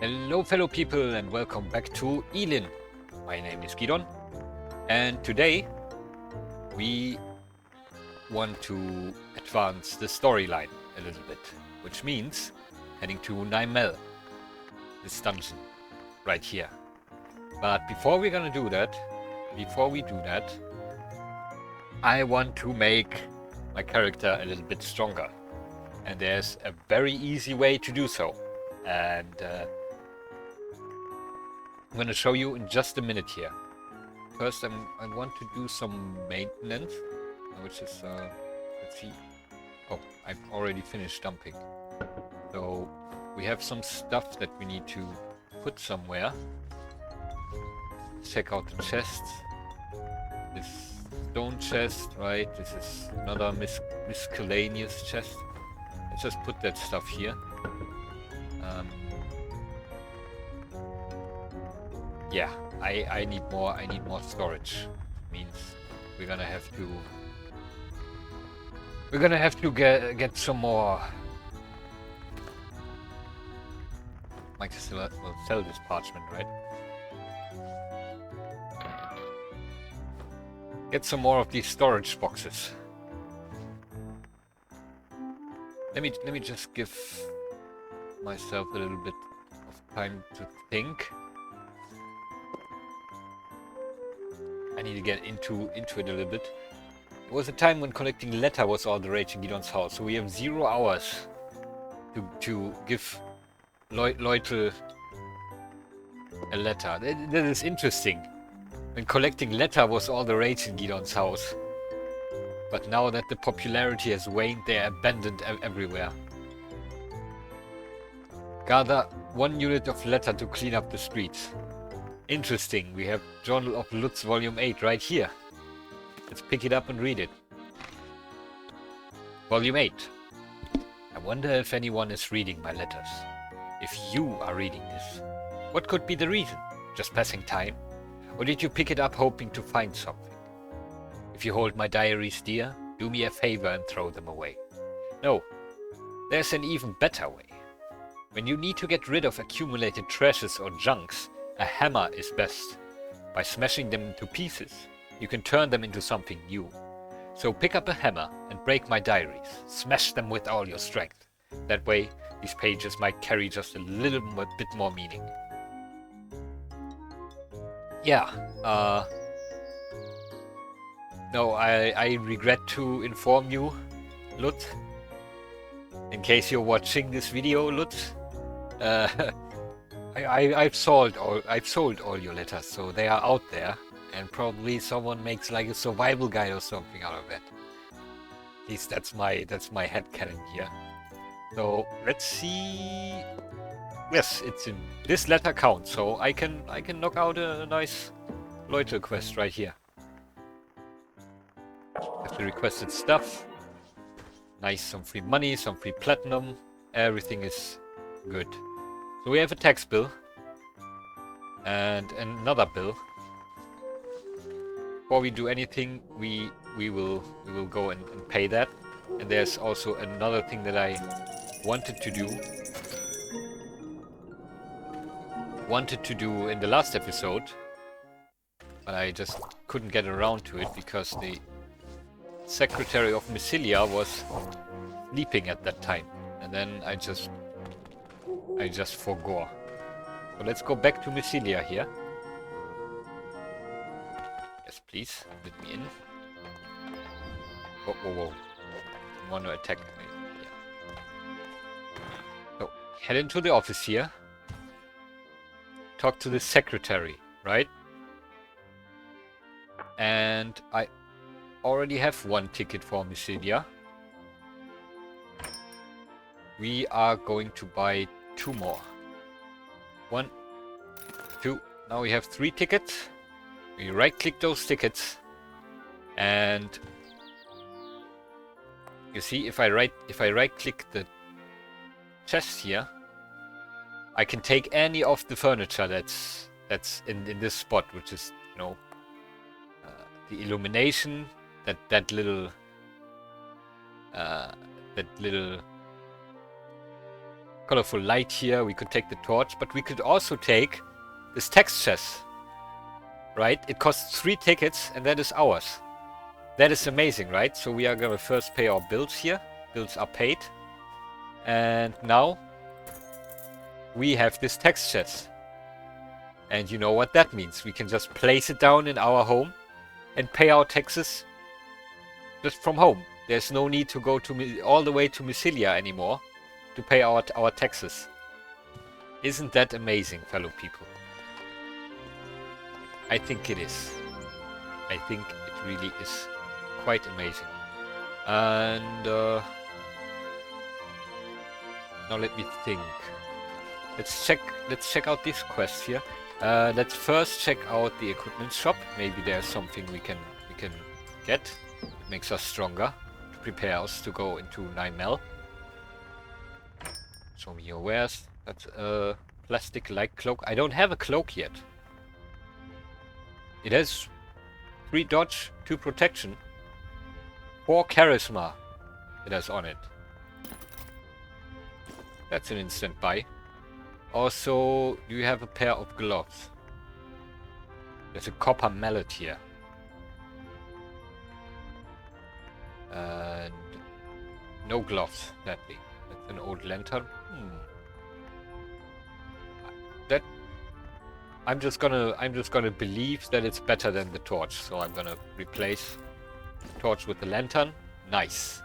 Hello fellow people and welcome back to Elin. My name is Gidon and today we want to advance the storyline a little bit, which means heading to Naimel, this dungeon right here. But before we do that, I want to make my character a little bit stronger. And there's a very easy way to do so. And I'm going to show you in just a minute here. First, I want to do some maintenance, which is, let's see. Oh, I've already finished dumping. So we have some stuff that we need to put somewhere. Check out the chests. This stone chest, right? This is another miscellaneous chest. Let's just put that stuff here. Yeah, I need more storage. Means we're gonna have to get some more. Mike will sell this parchment, right? Get some more of these storage boxes. Let me just give myself a little bit of time to think. I need to get into it a little bit. There was a time when collecting letter was all the rage in Gidon's house, so we have 0 hours to give Loytel a letter. That is interesting. When collecting letter was all the rage in Gidon's house. But now that the popularity has waned, they are abandoned everywhere. Gather 1 unit of letter to clean up the streets. Interesting, we have Journal of Lutz Volume 8 right here. Let's pick it up and read it. Volume 8. I wonder if anyone is reading my letters. If you are reading this, what could be the reason? Just passing time? Or did you pick it up hoping to find something? If you hold my diaries dear, do me a favor and throw them away. No, there's an even better way. When you need to get rid of accumulated trashes or junks, a hammer is best. By smashing them into pieces, you can turn them into something new. So pick up a hammer and break my diaries. Smash them with all your strength. That way, these pages might carry just a little bit more meaning. Yeah, no, I regret to inform you, Lutz. In case you're watching this video, Lutz. I've sold all your letters, so they are out there, and probably someone makes like a survival guide or something out of it. At least that's my headcanon here. So let's see. Yes, it's in this letter counts, so I can knock out a nice Loytel quest right here. Have the requested stuff. Nice, some free money, some free platinum. Everything is good. So we have a tax bill and another bill. Before we do anything, we will go and pay that. And there's also another thing that I wanted to do in the last episode, but I just couldn't get around to it because the Secretary of Massilia was sleeping at that time, and then I just forgot. So let's go back to Massilia here. Yes, please, let me in. Whoa, whoa, whoa. I want to attack me. Yeah. So, head into the office here. Talk to the secretary, right? And I already have 1 ticket for Massilia. We are going to buy 2 more. 1, 2. Now we have 3 tickets. We right-click those tickets, and you see, if I right-click the chest here, I can take any of the furniture that's in this spot, which is, you know, the illumination, that little colorful light here. We could take the torch, but we could also take this text chest. Right? It costs 3 tickets, and that is ours. That is amazing, right? So we are gonna first pay our bills here. Bills are paid. And now we have this text chest. And you know what that means. We can just place it down in our home and pay our taxes just from home. There's no need to go to all the way to Mysilia anymore to pay our taxes. Isn't that amazing, fellow people? I think it is. I think it really is quite amazing. And now let me think. Let's check out this quest here. Let's first check out the equipment shop. Maybe there's something we can get. It makes us stronger to prepare us to go into 9Mel. Show me your wares. That's a plastic light cloak. I don't have a cloak yet. It has 3 dodge, 2 protection, 4 charisma it has on it. That's an instant buy. Also, do you have a pair of gloves? There's a copper mallet here. And no gloves, sadly. That's an old lantern. That I'm just gonna believe that it's better than the torch, so I'm gonna replace the torch with the lantern. Nice.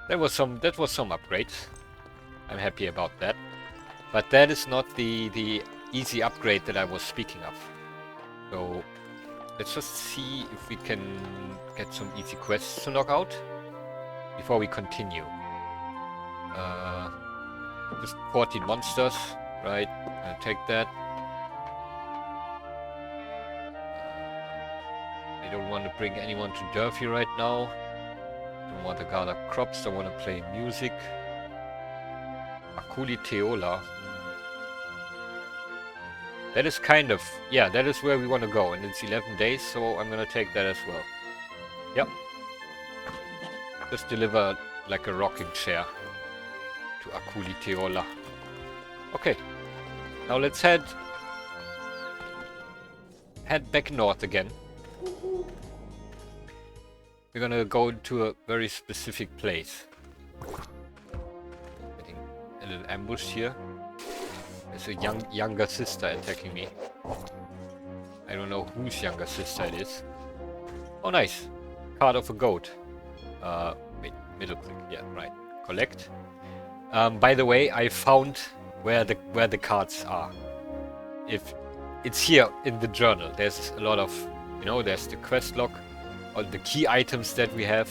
That was some upgrades. I'm happy about that. But that is not the easy upgrade that I was speaking of. So let's just see if we can get some easy quests to knock out before we continue. Just 14 monsters, right? I'll take that. I don't want to bring anyone to Durfee right now. Don't want to gather crops, don't want to play music. Akuli Teola. That is kind of... yeah, that is where we want to go. And it's 11 days, so I'm going to take that as well. Yep. Just deliver like a rocking chair to Akuli Teola. Okay. Now let's head back north again. We're gonna go to a very specific place. Getting a little ambush here. There's a younger sister attacking me. I don't know whose younger sister it is. Oh, nice. Card of a goat. Wait, middle click. Yeah, right. Collect. By the way, I found where the cards are. If it's here in the journal, there's a lot of, you know, there's the quest log, all the key items that we have,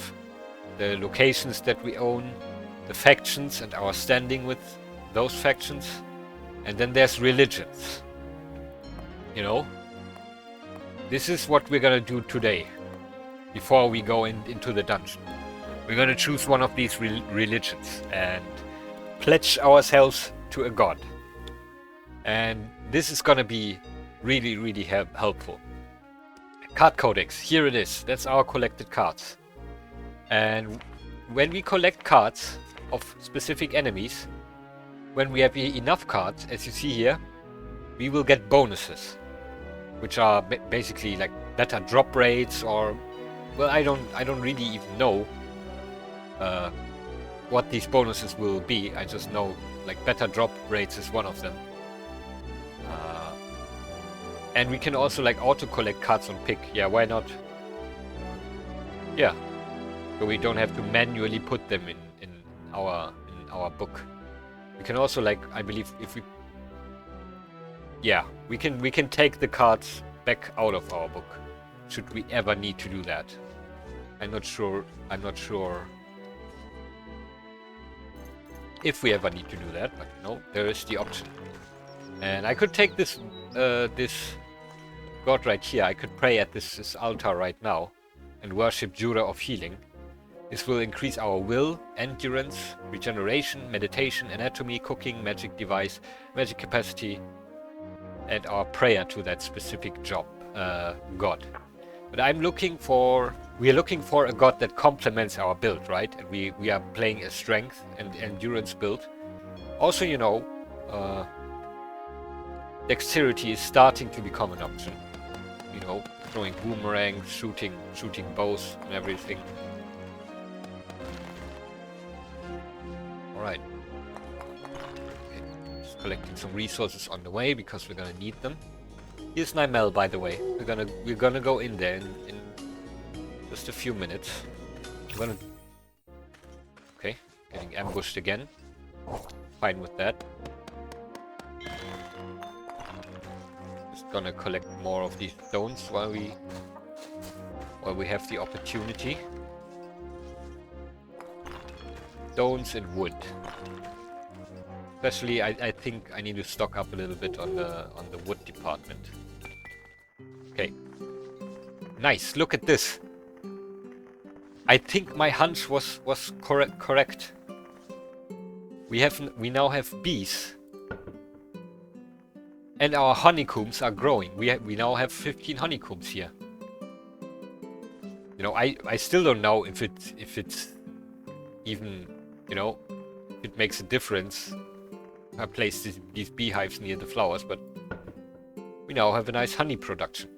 the locations that we own, the factions and our standing with those factions, and then there's religions. You know, this is what we're gonna do today before we go into the dungeon. We're gonna choose one of these religions and pledge ourselves to a god. And this is gonna be really, really helpful. Card codex, here it is. That's our collected cards. And when we collect cards of specific enemies, when we have enough cards, as you see here, we will get bonuses, which are basically like better drop rates, or, well, I don't really even know what these bonuses will be. I just know like better drop rates is one of them. And we can also like auto collect cards on pick. Yeah, why not? Yeah, so we don't have to manually put them in our book. We can also, like, I believe if we, yeah, we can take the cards back out of our book should we ever need to do that. I'm not sure if we ever need to do that, but no, there is the option. And I could take this this god right here. I could pray at this altar right now and worship Jura of Healing. This will increase our will, endurance, regeneration, meditation, anatomy, cooking, magic device, magic capacity, and our prayer to that specific god. But we are looking for a god that complements our build, right? And we are playing a strength and endurance build. Also, you know, dexterity is starting to become an option. You know, throwing boomerangs, shooting bows and everything. Alright. Okay. Just collecting some resources on the way because we're gonna need them. Here's Nymel, by the way. We're gonna go in there in just a few minutes. I'm gonna... Okay, getting ambushed again. Fine with that. Just gonna collect more of these stones while we have the opportunity. Stones and wood. Especially, I think I need to stock up a little bit on the wood department. Okay. Nice. Look at this. I think my hunch was correct. We now have bees. And our honeycombs are growing. We now have 15 honeycombs here. You know, I still don't know if it's even, you know, if it makes a difference. I place these beehives near the flowers, but we now have a nice honey production.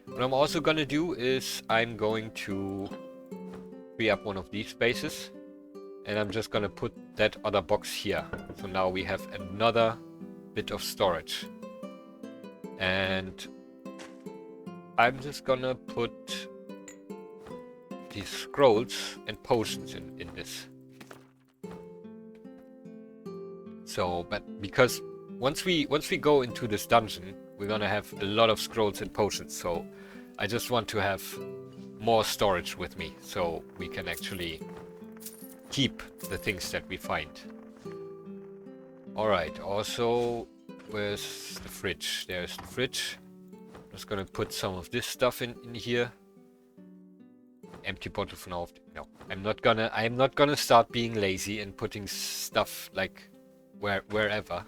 What I'm also gonna do is I'm going to free up one of these spaces, and I'm just gonna put that other box here. So now we have another bit of storage. And I'm just gonna put these scrolls and potions in this. So, but because once we go into this dungeon, we're gonna have a lot of scrolls and potions. So I just want to have more storage with me, so we can actually keep the things that we find. Alright, also, where's the fridge? There's the fridge. I'm just gonna put some of this stuff in here. Empty bottle for now. No, I'm not gonna start being lazy and putting stuff like wherever.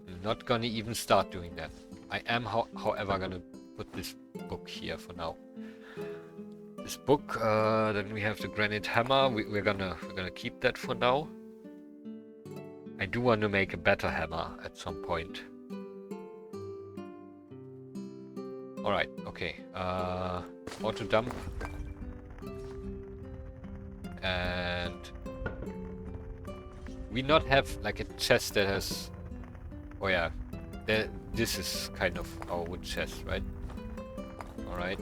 I'm not gonna even start doing that. I am, however, gonna put this book here for now. This book, then we have the granite hammer. We're gonna keep that for now. I do want to make a better hammer at some point. Alright, okay. Auto dump. And we not have like a chest that has... Oh yeah, this is kind of our wood chest, right? Alright.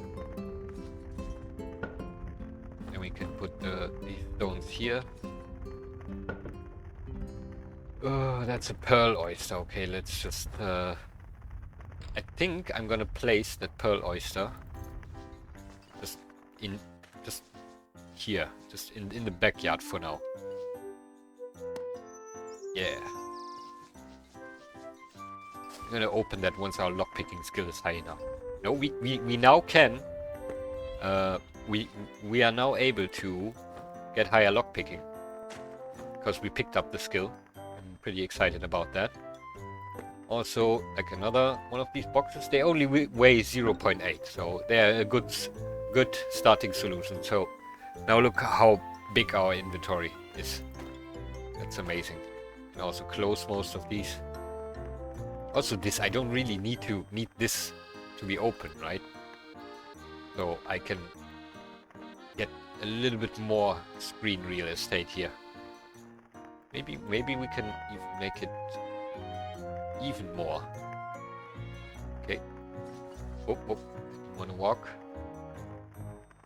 Then we can put these stones here. Oh, that's a pearl oyster. Okay, let's just... I think I'm gonna place that pearl oyster just here, just in the backyard for now. Yeah. I'm gonna open that once our lockpicking skill is high enough. No, we now can. We are now able to get higher lockpicking because we picked up the skill. I'm pretty excited about that. Also, like another one of these boxes, they only weigh 0.8, so they're a good starting solution. So now look how big our inventory is. That's amazing. You can also close most of these. Also, this I don't really need this to be open, right? So I can get a little bit more screen real estate here. Maybe we can even make it even more. Okay. Oh, you wanna walk?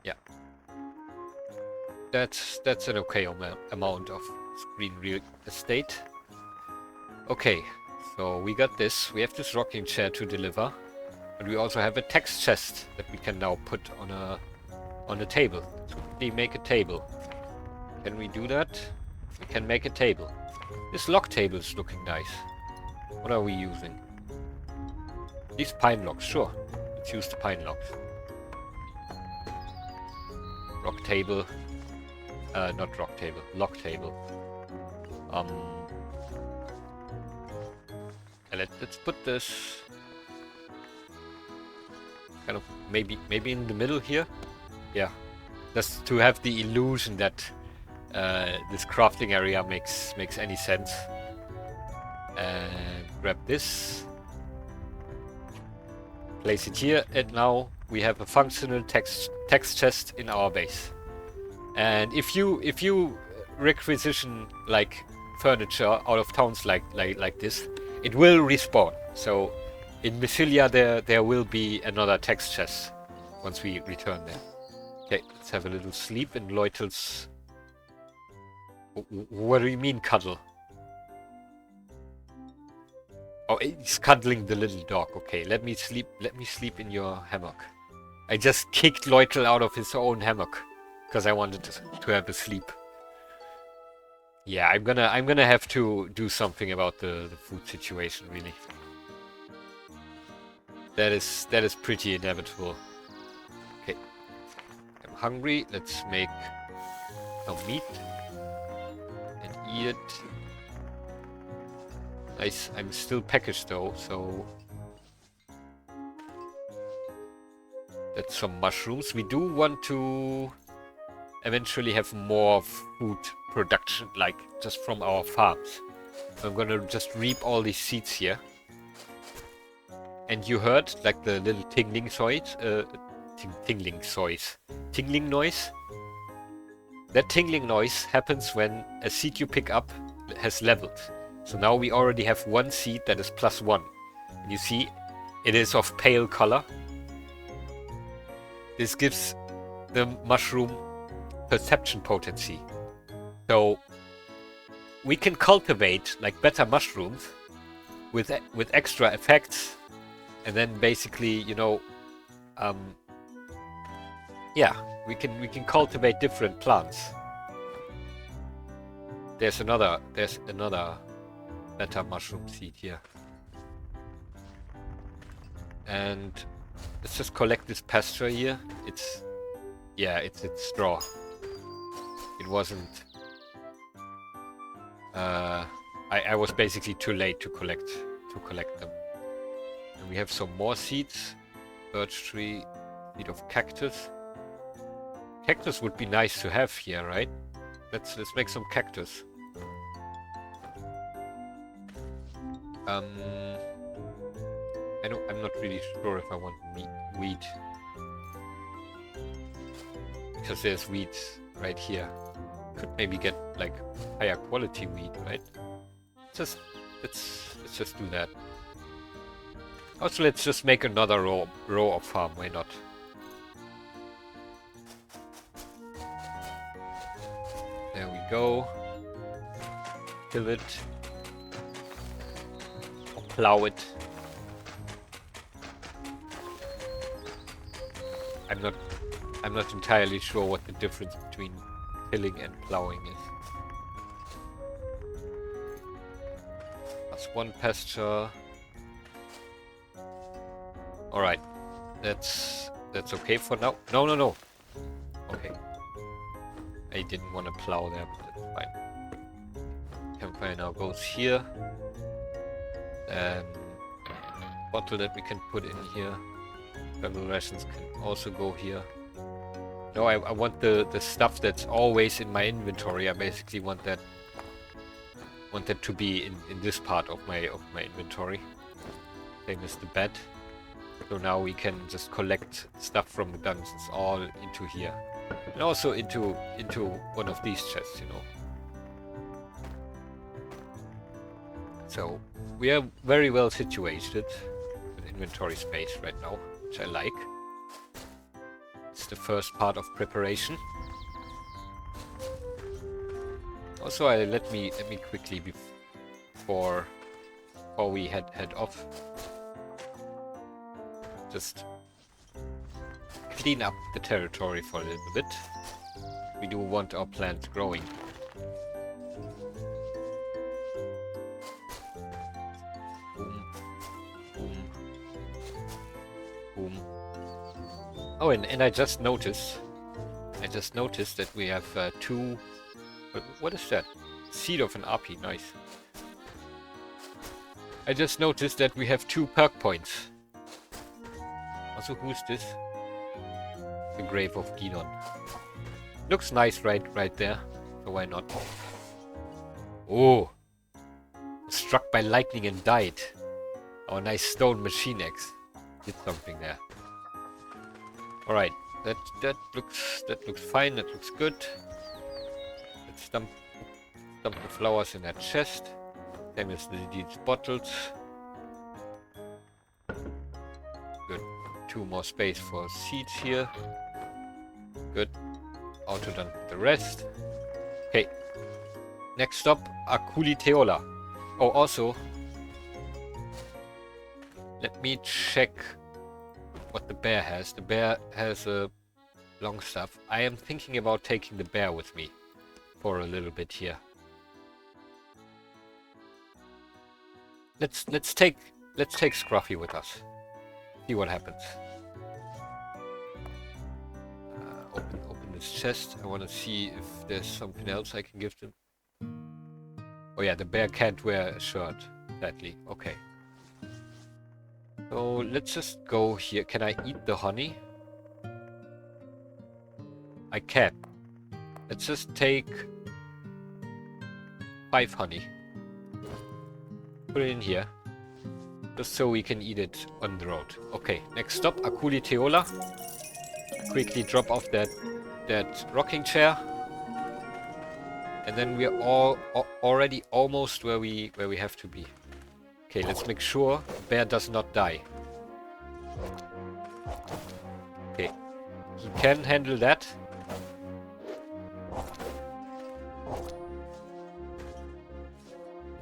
Yeah. That's an okay amount of screen real estate. Okay, so we got this. We have this rocking chair to deliver, but we also have a text chest that we can now put on a table. So we make a table. Can we do that? We can make a table. This log table is looking nice. What are we using? These pine logs, sure. Let's use the pine logs. Rock table. Not rock table. Log table. And let's put this kind of maybe in the middle here. Yeah. Just to have the illusion that this crafting area makes any sense. And grab this, place it here, and now we have a functional text chest in our base. And if you requisition like furniture out of towns like this, it will respawn. So in Mycilia there will be another text chest once we return there. Okay, let's have a little sleep in Loytel's. What do you mean cuddle? Oh, he's cuddling the little dog. Okay, let me sleep in your hammock. I just kicked Loytel out of his own hammock because I wanted to have a sleep. Yeah, I'm gonna have to do something about the food situation, really. That is pretty inevitable. Okay, I'm hungry. Let's make some meat and eat it. Nice. I'm still packaged though, so that's some mushrooms. We do want to eventually have more food production, like just from our farms. So I'm gonna just reap all these seeds here. And you heard like the little tingling noise. That tingling noise happens when a seed you pick up has leveled. So now we already have one seed that is +1. And you see, it is of pale color. This gives the mushroom perception potency. So we can cultivate like better mushrooms with extra effects, and then basically, you know, yeah, we can cultivate different plants. There's another better mushroom seed here. And let's just collect this pasture here. It's straw. It wasn't I was basically too late to collect them. And we have some more seeds. Birch tree, seed of cactus. Cactus would be nice to have here, right? Let's make some cactus. I'm not really sure if I want wheat. Because there's wheat right here. Could maybe get like higher quality wheat, right? Let's just do that. Also, let's just make another row of farm, why not? There we go. Till it. Plow it. I'm not entirely sure what the difference between tilling and plowing is. That's one pasture. Alright. That's okay for now. No. Okay. I didn't want to plow there, but that's fine. Campfire now goes here. Bottle that we can put in here. Travel rations can also go here. No, I want the stuff that's always in my inventory. I basically want that to be in this part of my inventory. Same as the bed. So now we can just collect stuff from the dungeons all into here. And also into one of these chests, you know. So we are very well situated with inventory space right now, which I like. It's the first part of preparation. Also, let me quickly before we head off, just clean up the territory for a little bit. We do want our plants growing. Boom. Oh, and I just noticed that we have two. What is that? Seed of an RP, nice. I just noticed that we have 2 perk points. Also, who's this? The Grave of Gidon. Looks nice right there. so why not? Oh! Struck by lightning and died. Our nice stone machine axe did something there. Alright, that looks fine, that looks good. Let's dump the flowers in that chest. Same as these bottles. Good. 2 more space for seeds here. Good. Auto done the rest. Okay. Next stop, Teola. Oh, also, let me check what the bear has. The bear has a long staff. I am thinking about taking the bear with me for a little bit here. Let's take Scruffy with us. See what happens. Open this chest. I want to see if there's something else I can give them. Oh yeah, the bear can't wear a shirt, sadly. Okay. So let's just go here. Can I eat the honey? I can. Let's just take 5 honey. Put it in here. Just so we can eat it on the road. Okay, next stop, Teola. Quickly drop off that rocking chair. And then we're already almost where we have to be. Okay, let's make sure bear does not die. Okay, he can handle that.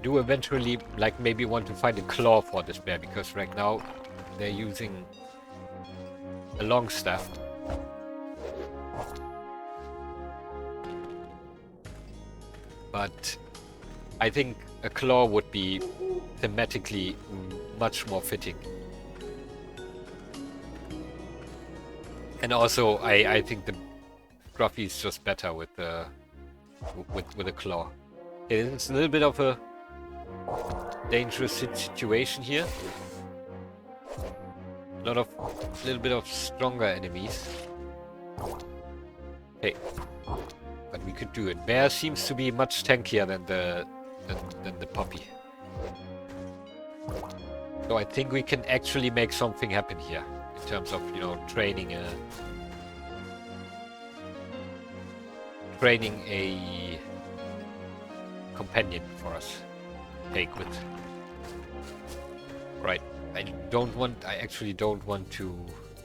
Do eventually, like, maybe want to find a claw for this bear, because right now they're using a long staff. But I think a claw would be thematically much more fitting. And also, I think the Scruffy is just better with a claw. Okay, it's a little bit of a dangerous situation here. A little bit of stronger enemies. Okay, but we could do it. Bear seems to be much tankier than the puppy. So I think we can actually make something happen here in terms of, you know, training a companion for us. Take with. Right. I actually don't want to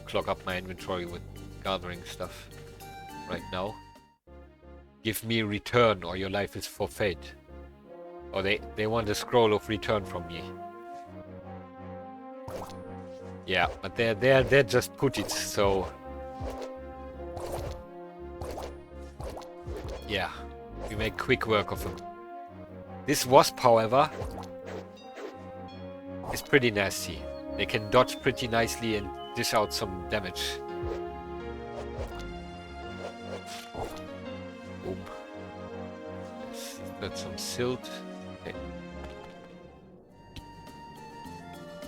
clog up my inventory with gathering stuff right now. Give me return or your life is forfeit. Or they want a scroll of return from me. Yeah, but they're just putties, so yeah, we make quick work of them. This wasp, however, is pretty nasty. They can dodge pretty nicely and dish out some damage. Boom. That's some silt. Okay.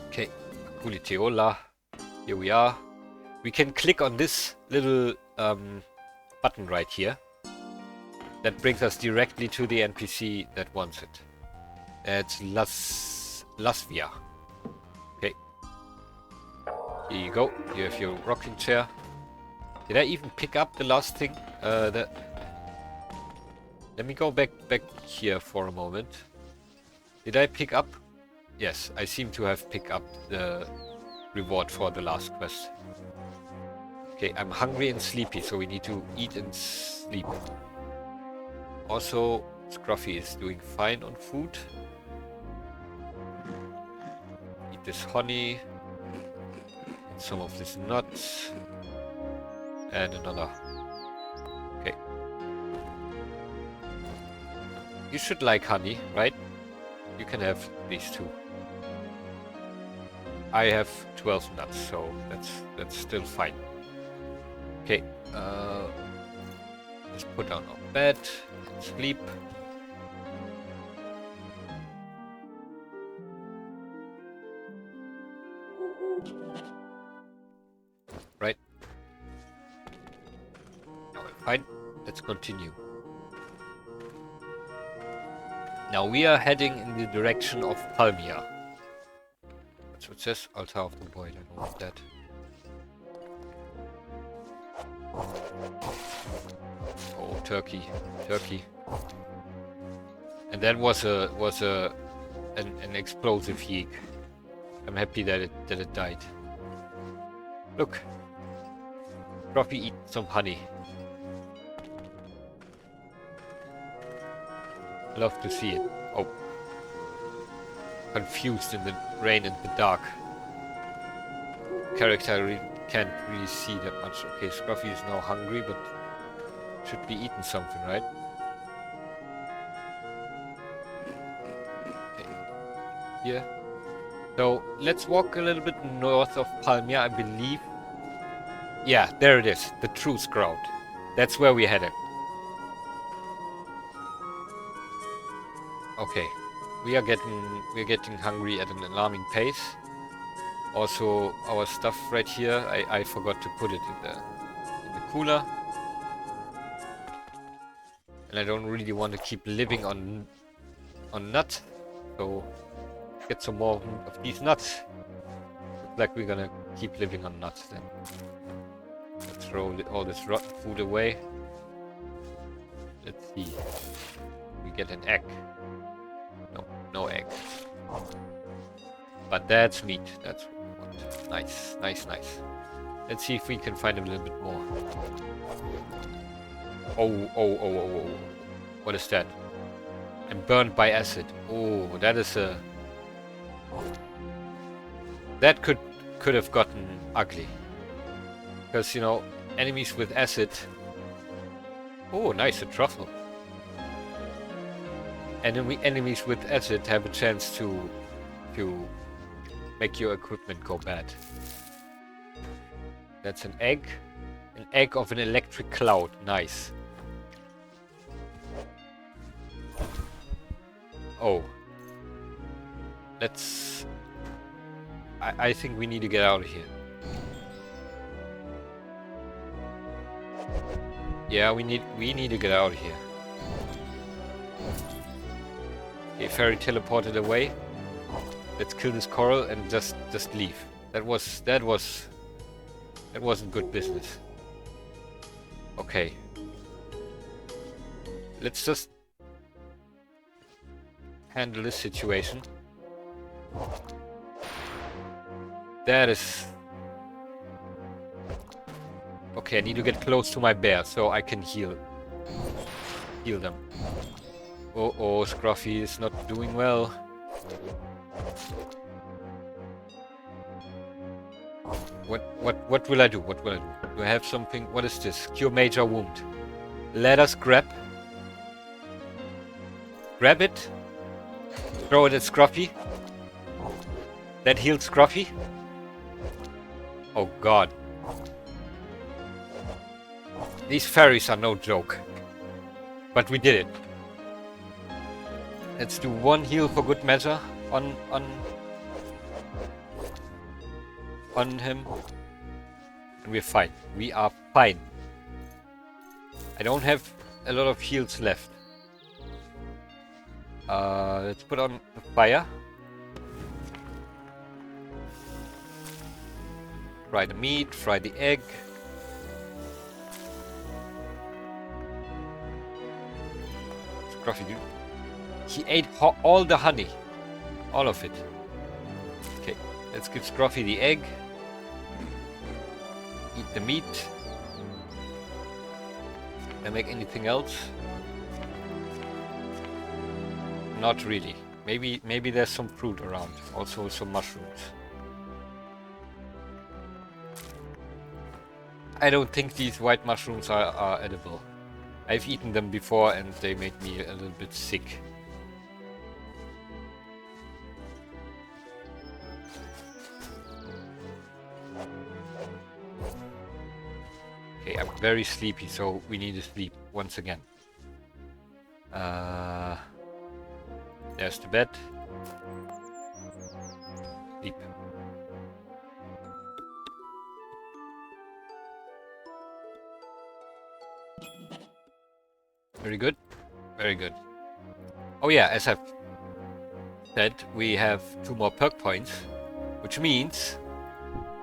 Okay. Teola. Here we are. We can click on this little button right here. That brings us directly to the NPC that wants it. It's Lasvia. Okay. Here you go. You have your rocking chair. Did I even pick up the last thing? Let me go back here for a moment. Did I pick up? Yes, I seem to have picked up the reward for the last quest. Okay, I'm hungry and sleepy, so we need to eat and sleep. Also, Scruffy is doing fine on food. Eat this honey. Eat some of these nuts. And another. Okay. You should like honey, right? You can have these two. I have 12 nuts, so that's still fine. Okay, let's put down our bed and sleep. Right. Now we're fine. Let's continue. Now we are heading in the direction of Palmia. That's what it says. Altar of the Void. I don't want that. Oh, Turkey. Turkey. And that was an explosive yeek. I'm happy that it died. Look. Scruffy eat some honey. Love to see it. Oh. Confused in the rain and the dark. Character can't really see that much. Okay, Scruffy is now hungry, but should be eating something, right? Okay. Here. So, let's walk a little bit north of Palmia, I believe. Yeah, there it is. The Truce Ground. That's where we're headed. Okay. We're getting hungry at an alarming pace. Also, our stuff right here, I forgot to put it in the cooler. And I don't really want to keep living on nuts. So, get some more of these nuts. Looks like we're gonna keep living on nuts then. Let's throw all this rotten food away. Let's see. We get an egg. No egg. But that's meat. That's what we want. Nice, nice, nice. Let's see if we can find a little bit more. Oh. What is that? I'm burned by acid. Oh, that is a... That could have gotten ugly. Because, you know, enemies with acid... Oh, nice, a truffle. Enemies with acid have a chance to make your equipment go bad. That's an egg. An egg of an electric cloud. Nice. Oh. Let's... I think we need to get out of here. Yeah, we need to get out of here. Okay, fairy teleported away. Let's kill this coral and just leave. That wasn't good business. Okay. Let's just handle this situation. That is... Okay, I need to get close to my bear so I can heal them. Oh, Scruffy is not doing well. What will I do? What will I do? Do I have something? What is this? Cure major wound. Let us grab it. Throw it at Scruffy. That healed Scruffy. Oh god. These fairies are no joke. But we did it. Let's do one heal for good measure on him. And we're fine. We are fine. I don't have a lot of heals left. Let's put on the fire. Fry the meat, fry the egg. Scruffy, dude. He ate all the honey. All of it. Okay, let's give Scruffy the egg. Eat the meat. Can I make anything else? Not really. Maybe there's some fruit around. Also some mushrooms. I don't think these white mushrooms are edible. I've eaten them before and they made me a little bit sick. Okay, I'm very sleepy, so we need to sleep once again. There's the bed. Sleep. Very good. Very good. Oh yeah, as I've said, we have 2 more perk points, which means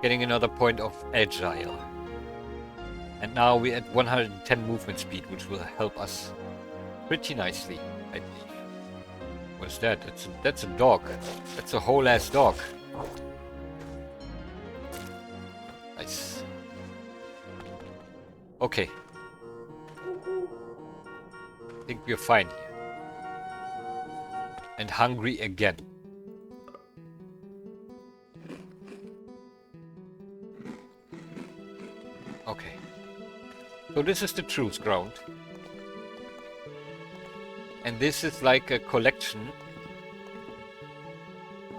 getting another point of agile. And now we're at 110 movement speed, which will help us pretty nicely, I believe. What's that? That's a dog. That's a whole ass dog. Nice. Okay. I think we're fine here. And hungry again. Okay. So this is the truth ground. And this is like a collection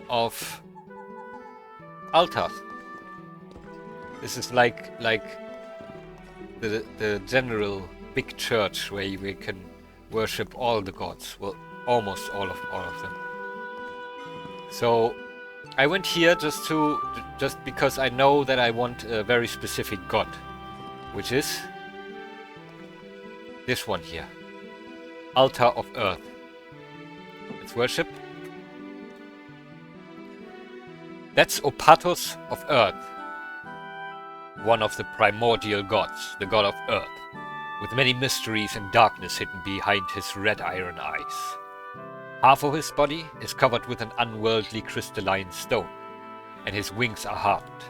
of altars. This is like the general big church where we can worship all the gods. Well, almost all of them. So I went here just because I know that I want a very specific god, which is this one here. Altar of Earth. Let's worship. That's Opatos of Earth, one of the primordial gods, the god of Earth, with many mysteries and darkness hidden behind his red iron eyes. Half of his body is covered with an unworldly crystalline stone, and his wings are hardened.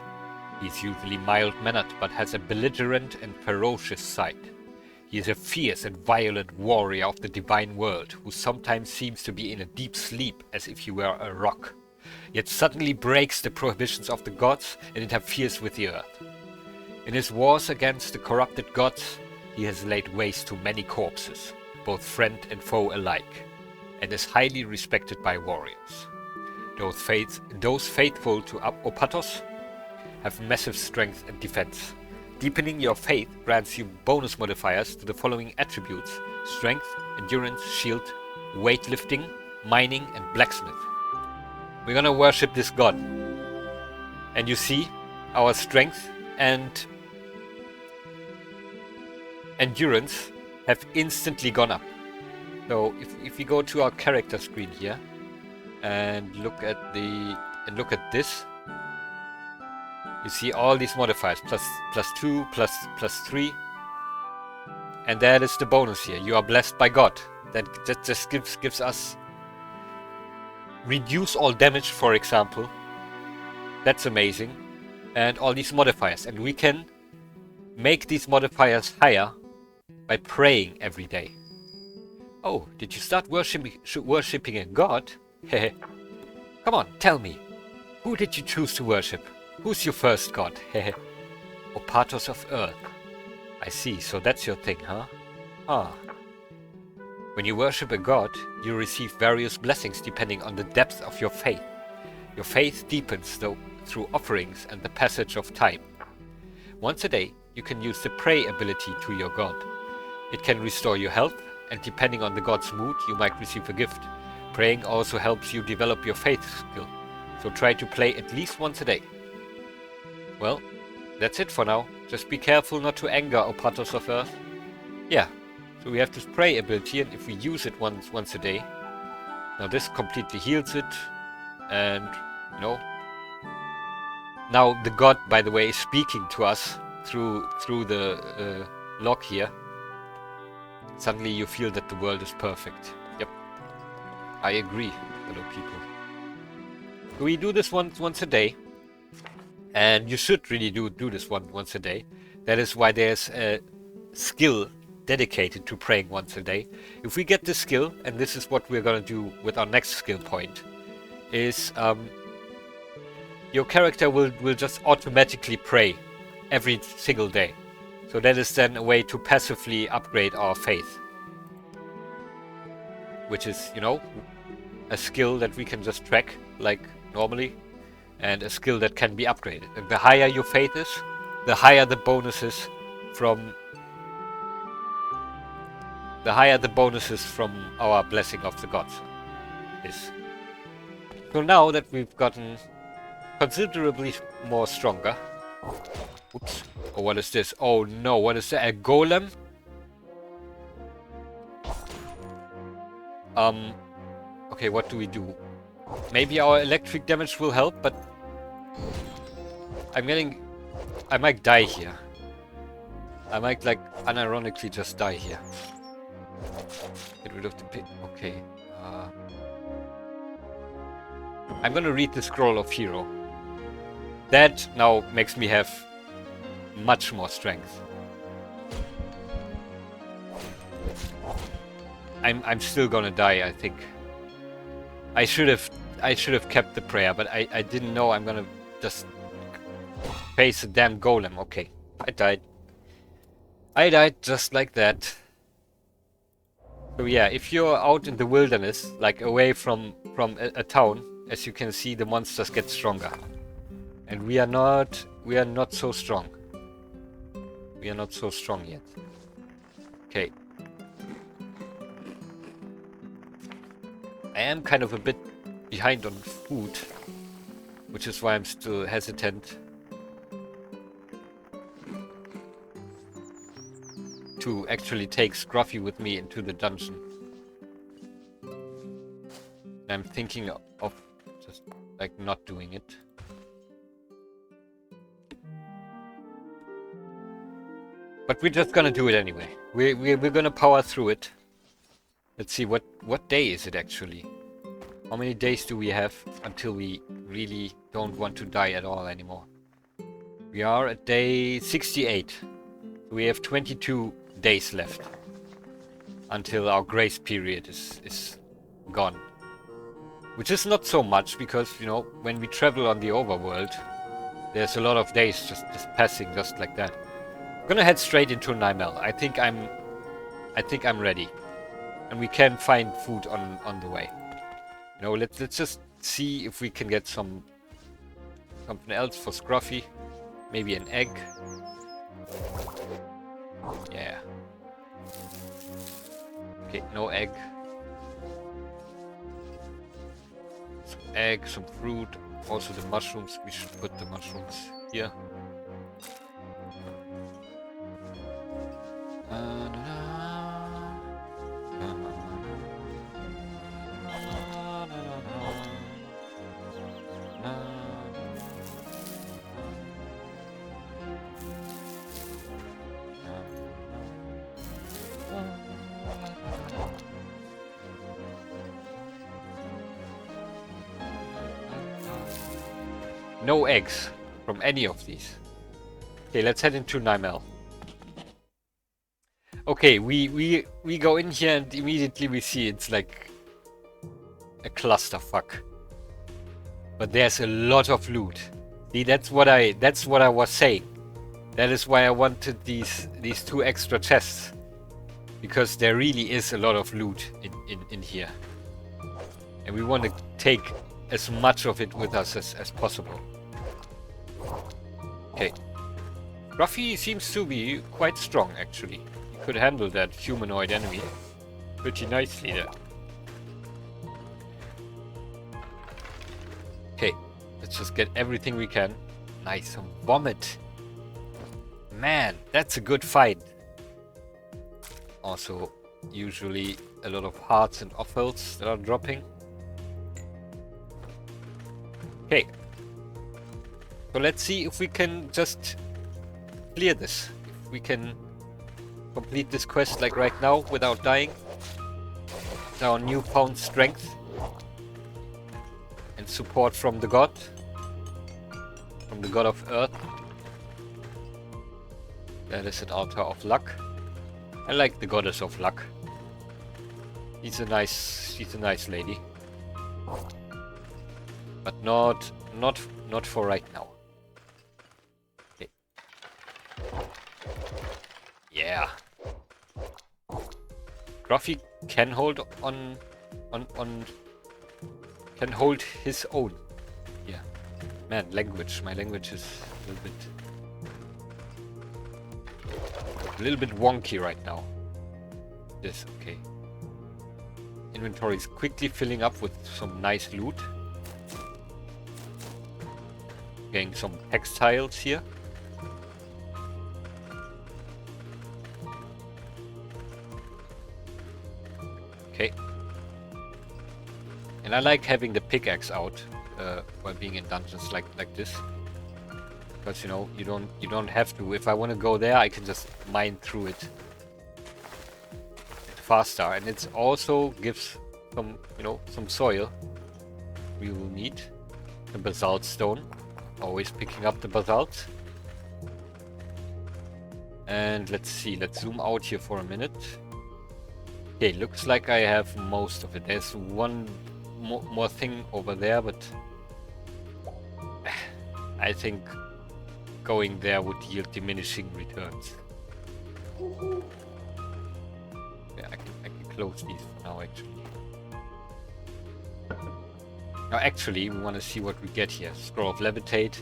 He is usually mild-mannered, but has a belligerent and ferocious side. He is a fierce and violent warrior of the divine world, who sometimes seems to be in a deep sleep as if he were a rock, yet suddenly breaks the prohibitions of the gods and interferes with the earth. In his wars against the corrupted gods, he has laid waste to many corpses, both friend and foe alike, and is highly respected by warriors. Those faithful to Opatos have massive strength and defense. Deepening your faith grants you bonus modifiers to the following attributes: strength, endurance, shield, weightlifting, mining, and blacksmith. We're gonna worship this god. And you see, our strength and endurance have instantly gone up. So if we go to our character screen here and look at this, you see all these modifiers, +2, +3, and that is the bonus here. You are blessed by God. That just gives us reduce all damage, for example. That's amazing. And all these modifiers, and we can make these modifiers higher by praying every day. Oh, did you start worshipping a god? Hehe. Come on, tell me. Who did you choose to worship? Who's your first god? Hehe. Opatos of Earth. I see, so that's your thing, huh? Ah. When you worship a god, you receive various blessings depending on the depth of your faith. Your faith deepens through offerings and the passage of time. Once a day, you can use the pray ability to your god. It can restore your health, and depending on the god's mood, you might receive a gift. Praying also helps you develop your faith skill, so try to pray at least once a day. Well, that's it for now. Just be careful not to anger Opatos of Earth. Yeah, so we have this pray ability, and if we use it once a day, now this completely heals it, and, you know, now the god, by the way, is speaking to us through the log here. Suddenly you feel that the world is perfect. Yep, I agree, fellow people. So we do this once a day. And you should really do this once a day. That is why there's a skill dedicated to praying once a day. If we get this skill, and this is what we're gonna do with our next skill point, is your character will just automatically pray every single day. So that is then a way to passively upgrade our faith. Which is, you know, a skill that we can just track like normally. And a skill that can be upgraded. And the higher your faith is, the higher the bonuses from our blessing of the gods is. So now that we've gotten considerably more stronger. Oops. Oh, what is this? Oh no, what is that? A golem? Okay, what do we do? Maybe our electric damage will help, but I might die here. I might, like, unironically just die here. Get rid of the pit. Okay. I'm gonna read the Scroll of Hero. That now makes me have much more strength. I'm still gonna die, I think. I should have kept the prayer, but I didn't know I'm gonna just face a damn golem. Okay, I died. I died just like that. So yeah, if you're out in the wilderness, like away from a town, as you can see, the monsters get stronger. And we are not so strong. We are not so strong yet. Okay. I am kind of a bit behind on food, which is why I'm still hesitant to actually take Scruffy with me into the dungeon. I'm thinking of just, like, not doing it. But we're just gonna do it anyway. We're gonna power through it. Let's see, what day is it actually? How many days do we have until we really don't want to die at all anymore? We are at day 68. We have 22 days left until our grace period is gone. Which is not so much because, you know, when we travel on the overworld, there's a lot of days just passing just like that. I'm gonna head straight into Nymel. I think I'm ready. And we can find food on the way. You know, let's just see if we can get something else for Scruffy. Maybe an egg. Yeah. Okay, no egg. Some egg, some fruit. Also the mushrooms. We should put the mushrooms here. No eggs from any of these. Okay, let's head into Nymel. Okay, we go in here and immediately we see it's like a clusterfuck. But there's a lot of loot. See, that's what I was saying. That is why I wanted these two extra chests. Because there really is a lot of loot in here. And we want to take as much of it with us as possible. Okay. Ruffy seems to be quite strong, actually. He could handle that humanoid enemy pretty nicely there. Okay, let's just get everything we can. Nice, some vomit. Man, that's a good fight. Also, usually a lot of hearts and offals that are dropping. Okay. So let's see if we can just clear this. If we can complete this quest like right now without dying. With our newfound strength. And support from the god. From the god of earth. That is an altar of luck. I like the goddess of luck. She's a nice lady. But not for right now. Okay. Yeah. Gruffy can hold on can hold his own. Yeah. Man, language. My language is a little bit wonky right now. This, okay. Inventory is quickly filling up with some nice loot. Getting some textiles here. Okay. And I like having the pickaxe out while being in dungeons like this. Because, you know, you don't have to. If I want to go there, I can just mine through it faster. And it also gives some, you know, some soil we will need. The basalt stone. Always picking up the basalt. And let's see, let's zoom out here for a minute. Okay, looks like I have most of it. There's one more thing over there, but I think going there would yield diminishing returns. Yeah, I can close these for now, actually. Now, actually, we want to see what we get here. Scroll of Levitate.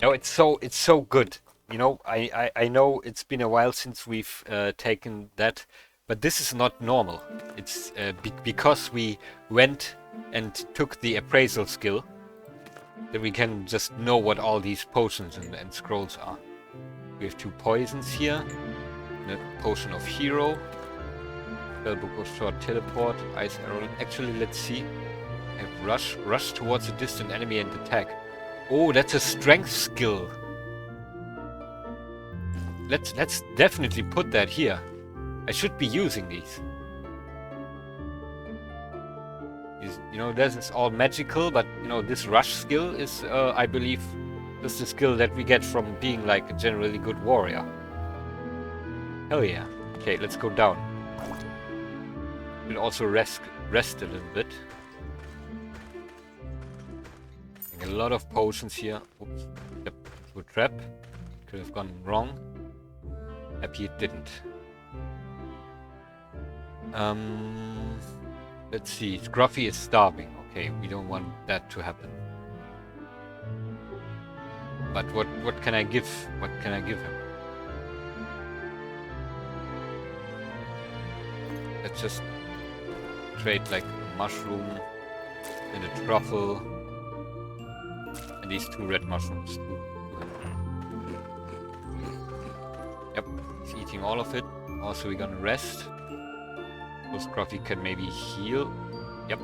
No, it's so good. You know, I know it's been a while since we've taken that, but this is not normal. It's because we went and took the appraisal skill that we can just know what all these potions and scrolls are. We have 2 poisons here, a potion of hero, spellbook of short teleport, ice arrow. Actually, let's see. I have rush towards a distant enemy and attack. Oh, that's a strength skill. Let's definitely put that here. I should be using these. You know, this is all magical, but you know, this rush skill is, I believe, just the skill that we get from being like a generally good warrior. Hell yeah. Okay, let's go down. We'll also rest a little bit. A lot of potions here. Oops. Yep, to a trap. Could have gone wrong. Happy it didn't. Let's see. Scruffy is starving. Okay, we don't want that to happen. But what can I give? What can I give him? Let's just trade like a mushroom and a truffle. And these 2 red mushrooms too. Yep, he's eating all of it. Also, we're gonna rest. So Scruffy can maybe heal. Yep.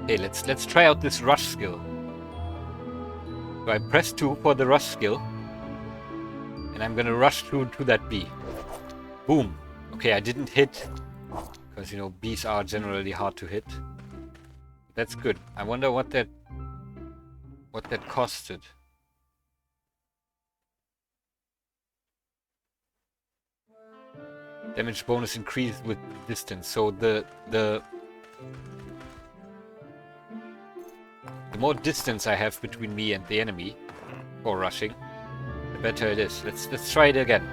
Okay, let's try out this rush skill. So I press 2 for the rush skill, and I'm gonna rush through to that bee. Boom. Okay, I didn't hit because you know bees are generally hard to hit. That's good. I wonder what that costed. Damage bonus increased with distance. So the more distance I have between me and the enemy for rushing, the better it is. Let's try it again.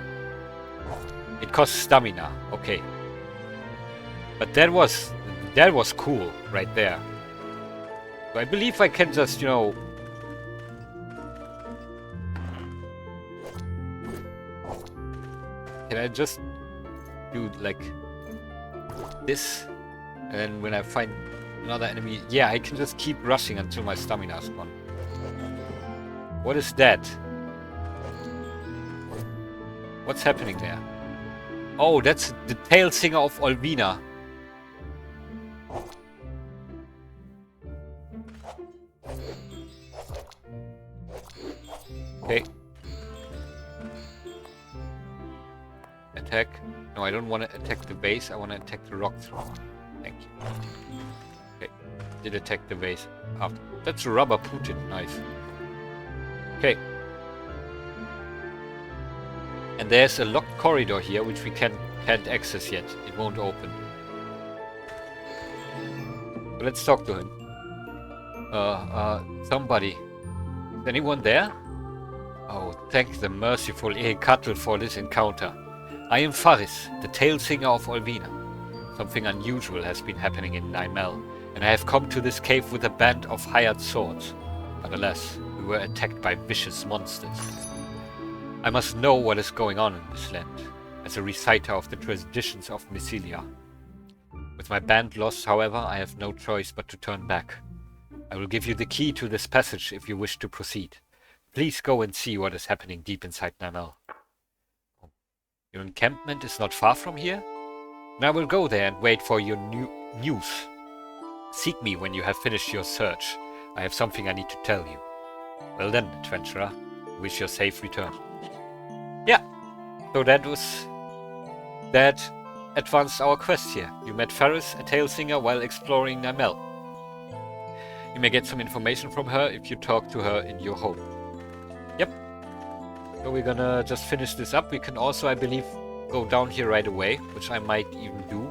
It costs stamina. Okay. But that was cool right there. So I believe I can just, you know, can I just do like this, and then when I find another enemy, yeah, I can just keep rushing until my stamina is gone. What is that? What's happening there? Oh, that's the tail singer of Olvina. Okay. Attack. No, I don't want to attack the base. I want to attack the rock throw. Thank you. Okay. Did attack the base after. That's a rubber Putin. Nice. Okay. And there's a locked corridor here which we can't access yet. It won't open. So let's talk to him. Somebody. Is anyone there? Oh, thank the merciful Ehekatl for this encounter. I am Faris, the tail singer of Olvina. Something unusual has been happening in Naimel, and I have come to this cave with a band of hired swords. But alas, we were attacked by vicious monsters. I must know what is going on in this land, as a reciter of the traditions of Mysilia. With my band lost, however, I have no choice but to turn back. I will give you the key to this passage if you wish to proceed. Please go and see what is happening deep inside Naimel. Your encampment is not far from here? And I will go there and wait for your news. Seek me when you have finished your search. I have something I need to tell you. Well then, adventurer, wish you a safe return. Yeah, so that advanced our quest here. You met Ferris, a tale singer, while exploring Namel. You may get some information from her if you talk to her in your home. Yep. So we're gonna just finish this up. We can also, I believe, go down here right away, which I might even do.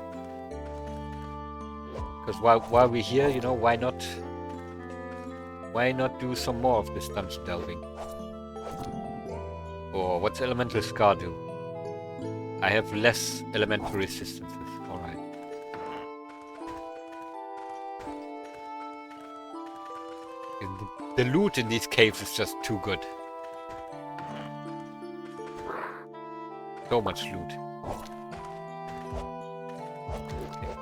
Because while we're here, you know, why not do some more of this dungeon delving? Or what's Elemental Scar do? I have less elemental resistances. Alright. The loot in these caves is just too good. So much loot. Okay.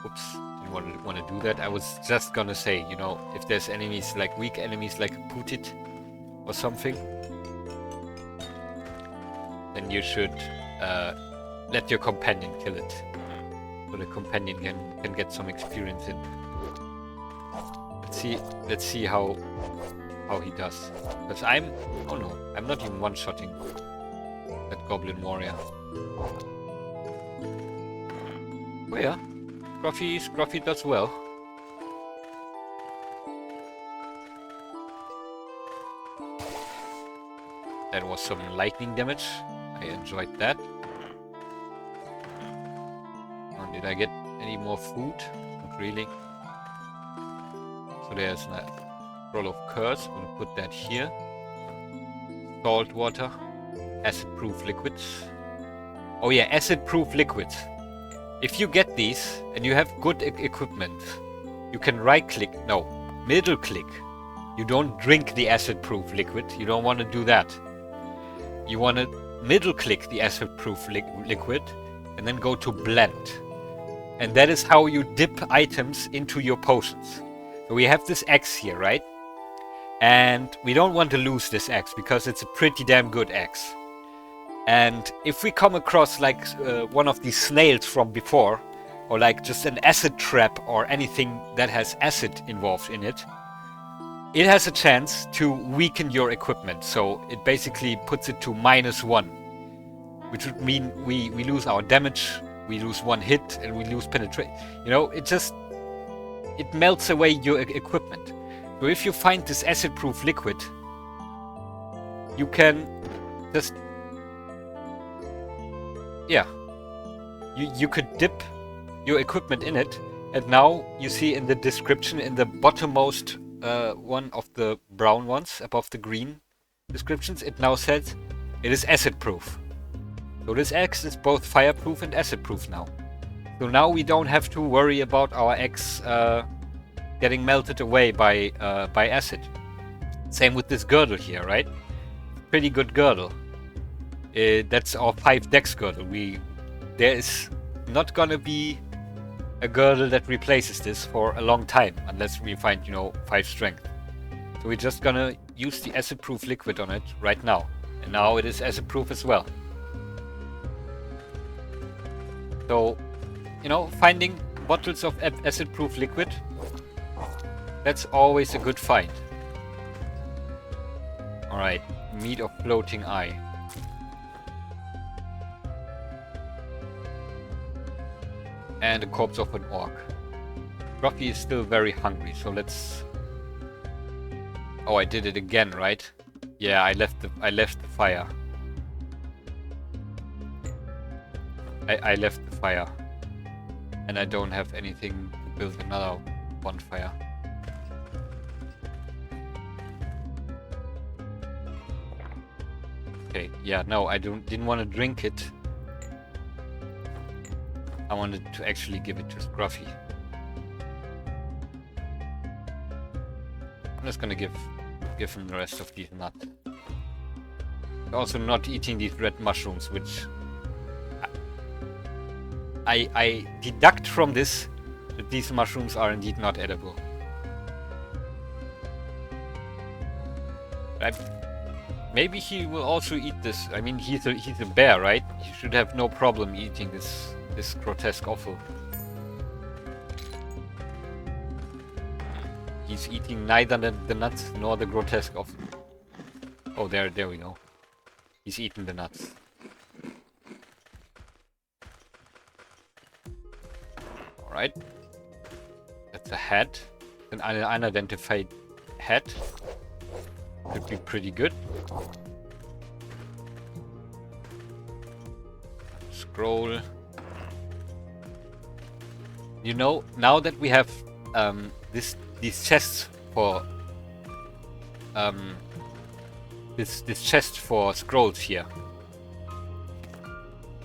Oops. Didn't want to do that. I was just gonna say, you know, if there's enemies, like weak enemies like Putit or something, then you should let your companion kill it. So the companion can get some experience in. Let's see how he does. Because I'm not even one-shotting that goblin warrior. Oh yeah, Scruffy does well. That was some lightning damage. I enjoyed that. Oh, did I get any more food? Not really. So there's a scroll of curse. I'm gonna put that here. Salt water. Acid-proof liquids. Oh yeah, acid-proof liquids. If you get these and you have good equipment, you can right-click. No, middle-click. You don't drink the acid-proof liquid. You don't want to do that. You want to middle-click the acid-proof liquid and then go to blend. And that is how you dip items into your potions. So we have this X here, right? And we don't want to lose this X because it's a pretty damn good X. And if we come across like one of these snails from before, or like just an acid trap or anything that has acid involved in it, it has a chance to weaken your equipment. So it basically puts it to -1, which would mean we lose our damage, we lose 1 hit, and we lose penetration. You know, it melts away your equipment. So if you find this acid-proof liquid, you can just, yeah, you could dip your equipment in it, and now you see in the description, in the bottommost one of the brown ones above the green descriptions, it now says it is acid-proof. So this X is both fireproof and acid-proof now. So now we don't have to worry about our X getting melted away by acid. Same with this girdle here, right? Pretty good girdle. That's our 5 dex girdle. There is not gonna be a girdle that replaces this for a long time, unless we find, you know, 5 strength. So we're just gonna use the acid-proof liquid on it right now. And now it is acid-proof as well. So, you know, finding bottles of acid-proof liquid, that's always a good find. Alright, meat of floating eye. And the corpse of an orc. Ruffy is still very hungry, so let's... Oh, I did it again, right? Yeah, I left the fire. I left the fire. And I don't have anything to build another bonfire. Okay, yeah, no, I didn't want to drink it. I wanted to actually give it to Scruffy. I'm just gonna give him the rest of these nuts. Also not eating these red mushrooms, which I deduct from this that these mushrooms are indeed not edible. Maybe he will also eat this. I mean, he's a bear, right? He should have no problem eating this grotesque offal. He's eating neither the nuts nor the grotesque offal. Oh, there we go. He's eating the nuts. Alright. That's a head. An unidentified head. Could be pretty good. Scroll. You know, now that we have these chests for this chest for scrolls here,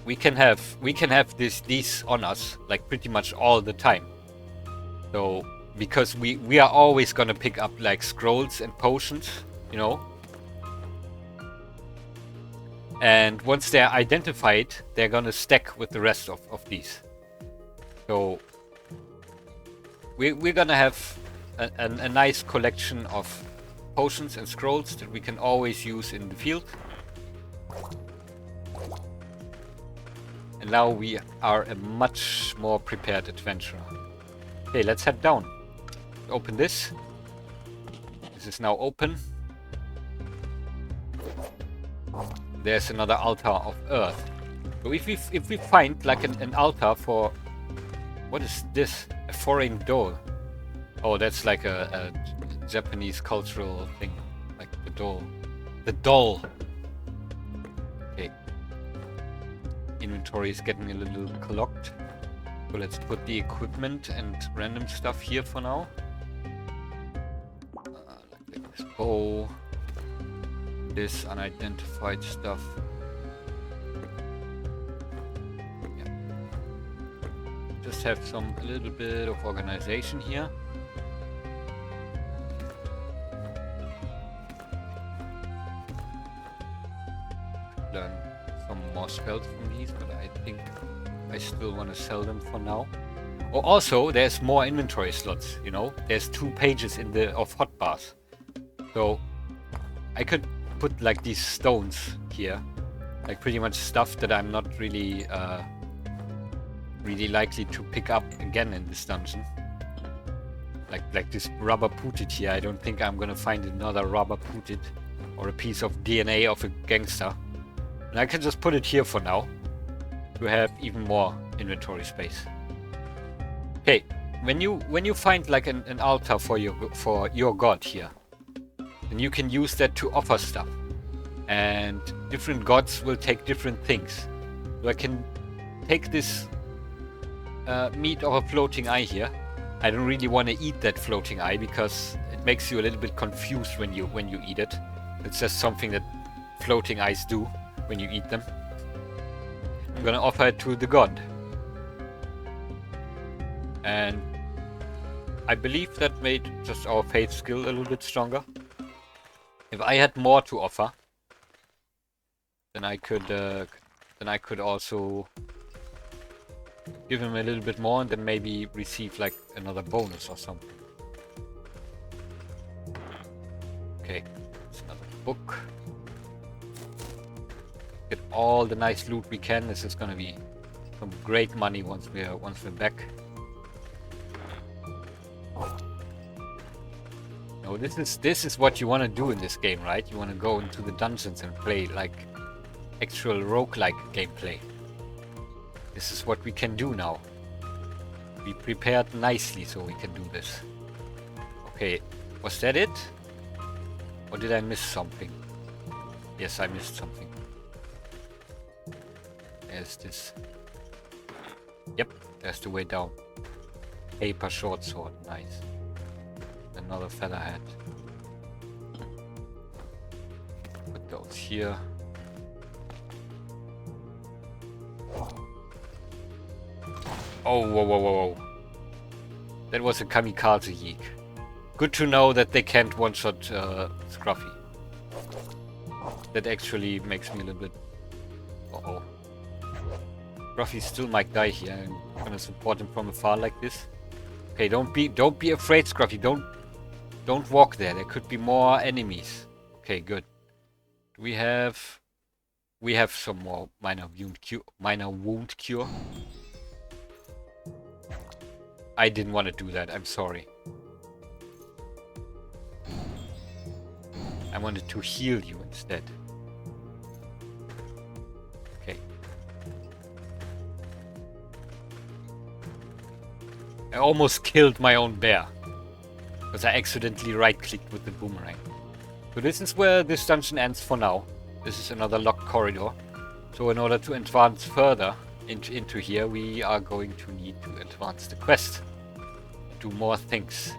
we can have these on us like pretty much all the time. So because we are always gonna pick up like scrolls and potions, you know. And once they're identified, they're gonna stack with the rest of these. So we're gonna have a nice collection of potions and scrolls that we can always use in the field. And now we are a much more prepared adventurer. Okay, let's head down. Open this. This is now open. There's another altar of earth. So if we find like an altar for, what is this? A foreign doll. Oh, that's like a Japanese cultural thing, like the doll. The doll. Okay. Inventory is getting a little clogged. So let's put the equipment and random stuff here for now. Like this bow. This unidentified stuff. Yeah. Just have a little bit of organization here. Learn some more spells from these, but I think I still want to sell them for now. Oh, also, there's more inventory slots, you know? There's 2 pages of hotbars. So I could put like these stones here, like pretty much stuff that I'm not really really likely to pick up again in this dungeon. Like this rubber pooted here. I don't think I'm gonna find another rubber pooted or a piece of DNA of a gangster. And I can just put it here for now to have even more inventory space. Okay, when you find like an altar for your god here, then you can use that to offer stuff. And different gods will take different things. So I can take this meat of a floating eye here. I don't really want to eat that floating eye because it makes you a little bit confused when you eat it. It's just something that floating eyes do when you eat them. I'm gonna offer it to the god. And I believe that made just our faith skill a little bit stronger. If I had more to offer, then I could also give him a little bit more and then maybe receive like another bonus or something. Okay, it's another book. Get all the nice loot we can. This is gonna be some great money once we're back. No, this is what you want to do in this game, right? You want to go into the dungeons and play like actual roguelike gameplay. This is what we can do now. We prepared nicely so we can do this. Okay, was that it? Or did I miss something? Yes, I missed something. There's this. Yep, there's the way down. Paper short sword, nice. Another feather hat. Put those here. Oh, whoa, whoa, whoa, whoa. That was a kamikaze yeek. Good to know that they can't one-shot Scruffy. That actually makes me a little bit... Uh-oh. Scruffy still might die here. I'm gonna support him from afar like this. Okay, don't be afraid, Scruffy. Don't walk there. There could be more enemies. Okay, good. We have some more minor wound cure. I didn't want to do that. I'm sorry. I wanted to heal you instead. Okay. I almost killed my own bear. Because I accidentally right-clicked with the boomerang. So this is where this dungeon ends for now. This is another locked corridor. So in order to advance further into here, we are going to need to advance the quest. Do more things.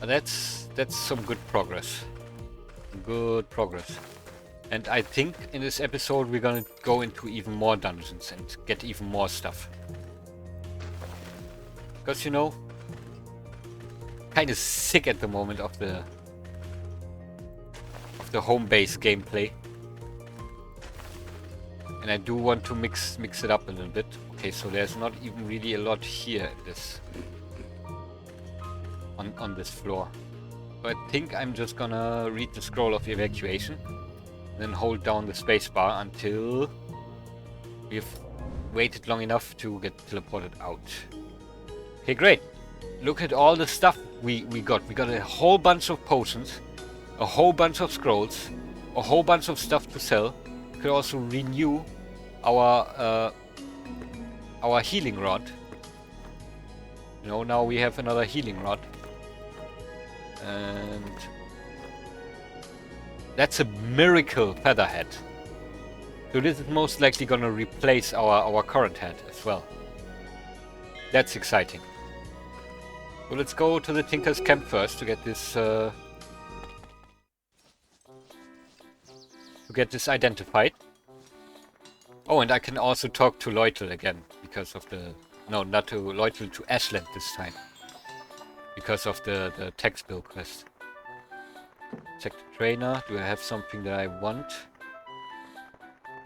And that's some good progress. Good progress. And I think in this episode we're gonna go into even more dungeons and get even more stuff. Because, you know, kind of sick at the moment of the home base gameplay. And I do want to mix it up a little bit. Okay, so there's not even really a lot here in this on this floor. So I think I'm just gonna read the scroll of evacuation, then hold down the spacebar until we've waited long enough to get teleported out. Okay, great. Look at all the stuff we got. We got a whole bunch of potions, a whole bunch of scrolls, a whole bunch of stuff to sell. We could also renew our healing rod. You know, now we have another healing rod. And that's a miracle feather head. So this is most likely gonna replace our current head as well. That's exciting. So let's go to the Tinker's Camp first to get this identified. Oh, and I can also talk to Loytel again because of the... No, not to Loytel, to Ashland this time. Because of the text build quest. Check the trainer. Do I have something that I want?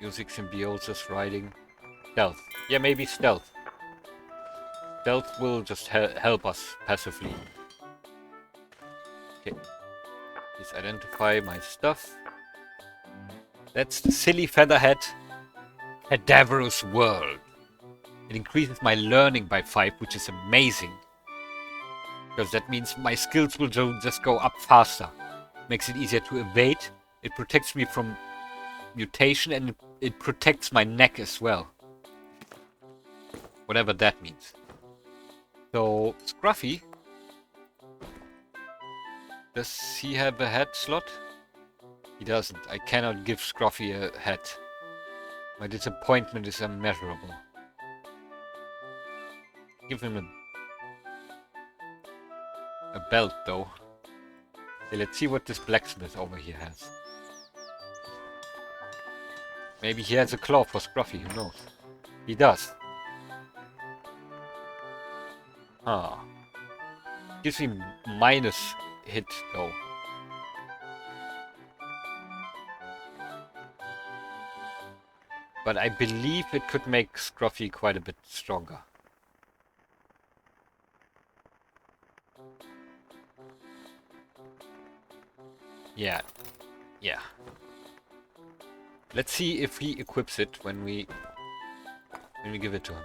Music, symbiosis, riding. Stealth. Yeah, maybe stealth. Stealth will just help us passively. Okay. Please identify my stuff. That's the silly featherhead. Cadaverous world. It increases my learning by 5, which is amazing. Because that means my skills will just go up faster. Makes it easier to evade. It protects me from mutation and it protects my neck as well. Whatever that means. So, Scruffy. Does he have a head slot? He doesn't. I cannot give Scruffy a head. My disappointment is immeasurable. Give him a belt, though. Okay, let's see what this blacksmith over here has. Maybe he has a claw for Scruffy, who knows? He does. Ah. Gives him minus hit, though. But I believe it could make Scruffy quite a bit stronger. Yeah. Yeah. Let's see if he equips it when we give it to him.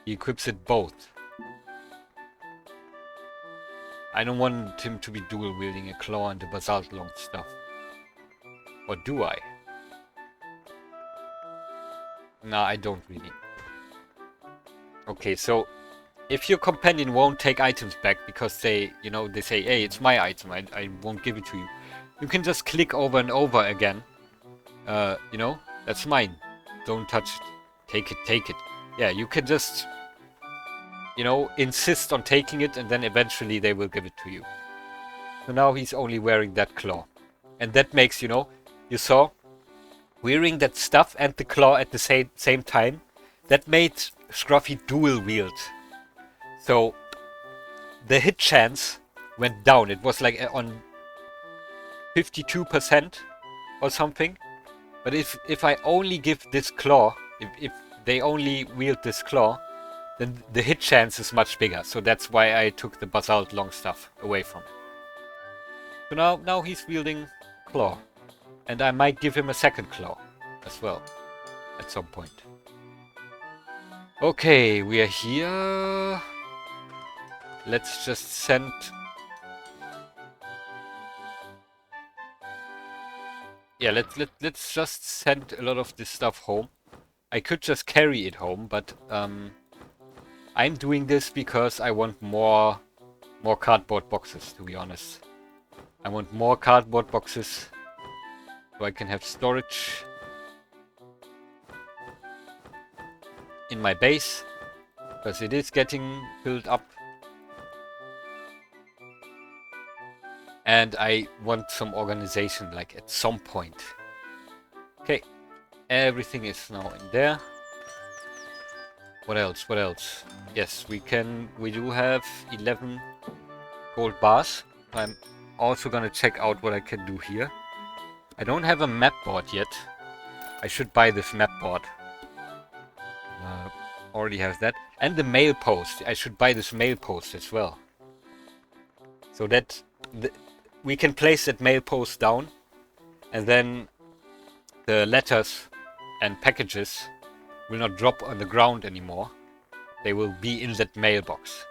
He equips it both. I don't want him to be dual wielding a claw and a basalt long stuff. Or do I? Nah, I don't really. Okay, so if your companion won't take items back because they, you know, they say, hey, it's my item, I won't give it to you. You can just click over and over again. You know, that's mine. Don't touch it. Take it, take it. Yeah, you can just, you know, insist on taking it and then eventually they will give it to you. So now he's only wearing that claw. And that makes, you know, you saw, wearing that stuff and the claw at the same time, that made Scruffy dual wield. So the hit chance went down. It was like on 52% or something. But if I only give this claw, if they only wield this claw, then the hit chance is much bigger. So that's why I took the basalt long stuff away from it. So now he's wielding claw. And I might give him a second claw as well at some point. Okay, we are here. Let's just send... Yeah, let's just send a lot of this stuff home. I could just carry it home, but I'm doing this because I want more cardboard boxes, to be honest. I want more cardboard boxes so I can have storage in my base, because it is getting filled up. And I want some organization, like, at some point. Okay, everything is now in there. What else? What else? Yes, we do have 11 gold bars. I'm also gonna check out what I can do here. I don't have a map board yet. I should buy this map board. Already have that. And the mail post. I should buy this mail post as well. So that we can place that mail post down. And then the letters and packages will not drop on the ground anymore. They will be in that mailbox.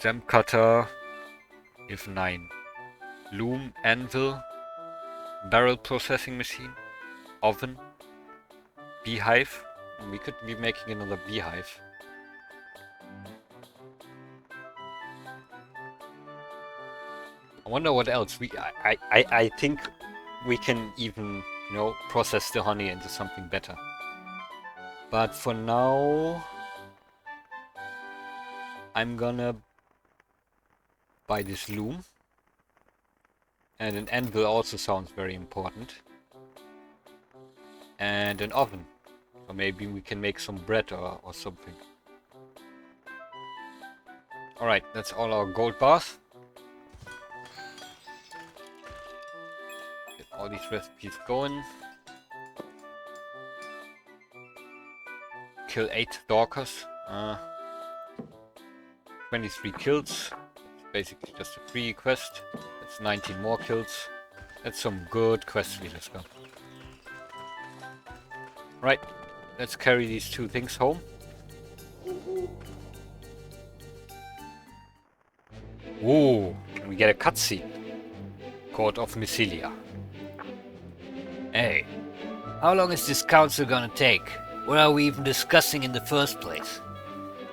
Gem cutter. If 9. Loom, anvil. Barrel processing machine. Oven. Beehive. We could be making another beehive. I wonder what else. I think we can even, you know, process the honey into something better. But for now, I'm gonna buy this loom. And an anvil also sounds very important. And an oven. Or maybe we can make some bread or something. Alright, that's all our gold bars. Get all these recipes going. Kill 8 stalkers. 23 kills. It's basically just a free quest. That's 19 more kills. That's some good quest. Let's go. Right, let's carry these 2 things home. Ooh, can we get a cutscene? Court of Mysilia. Hey, how long is this council gonna take? What are we even discussing in the first place?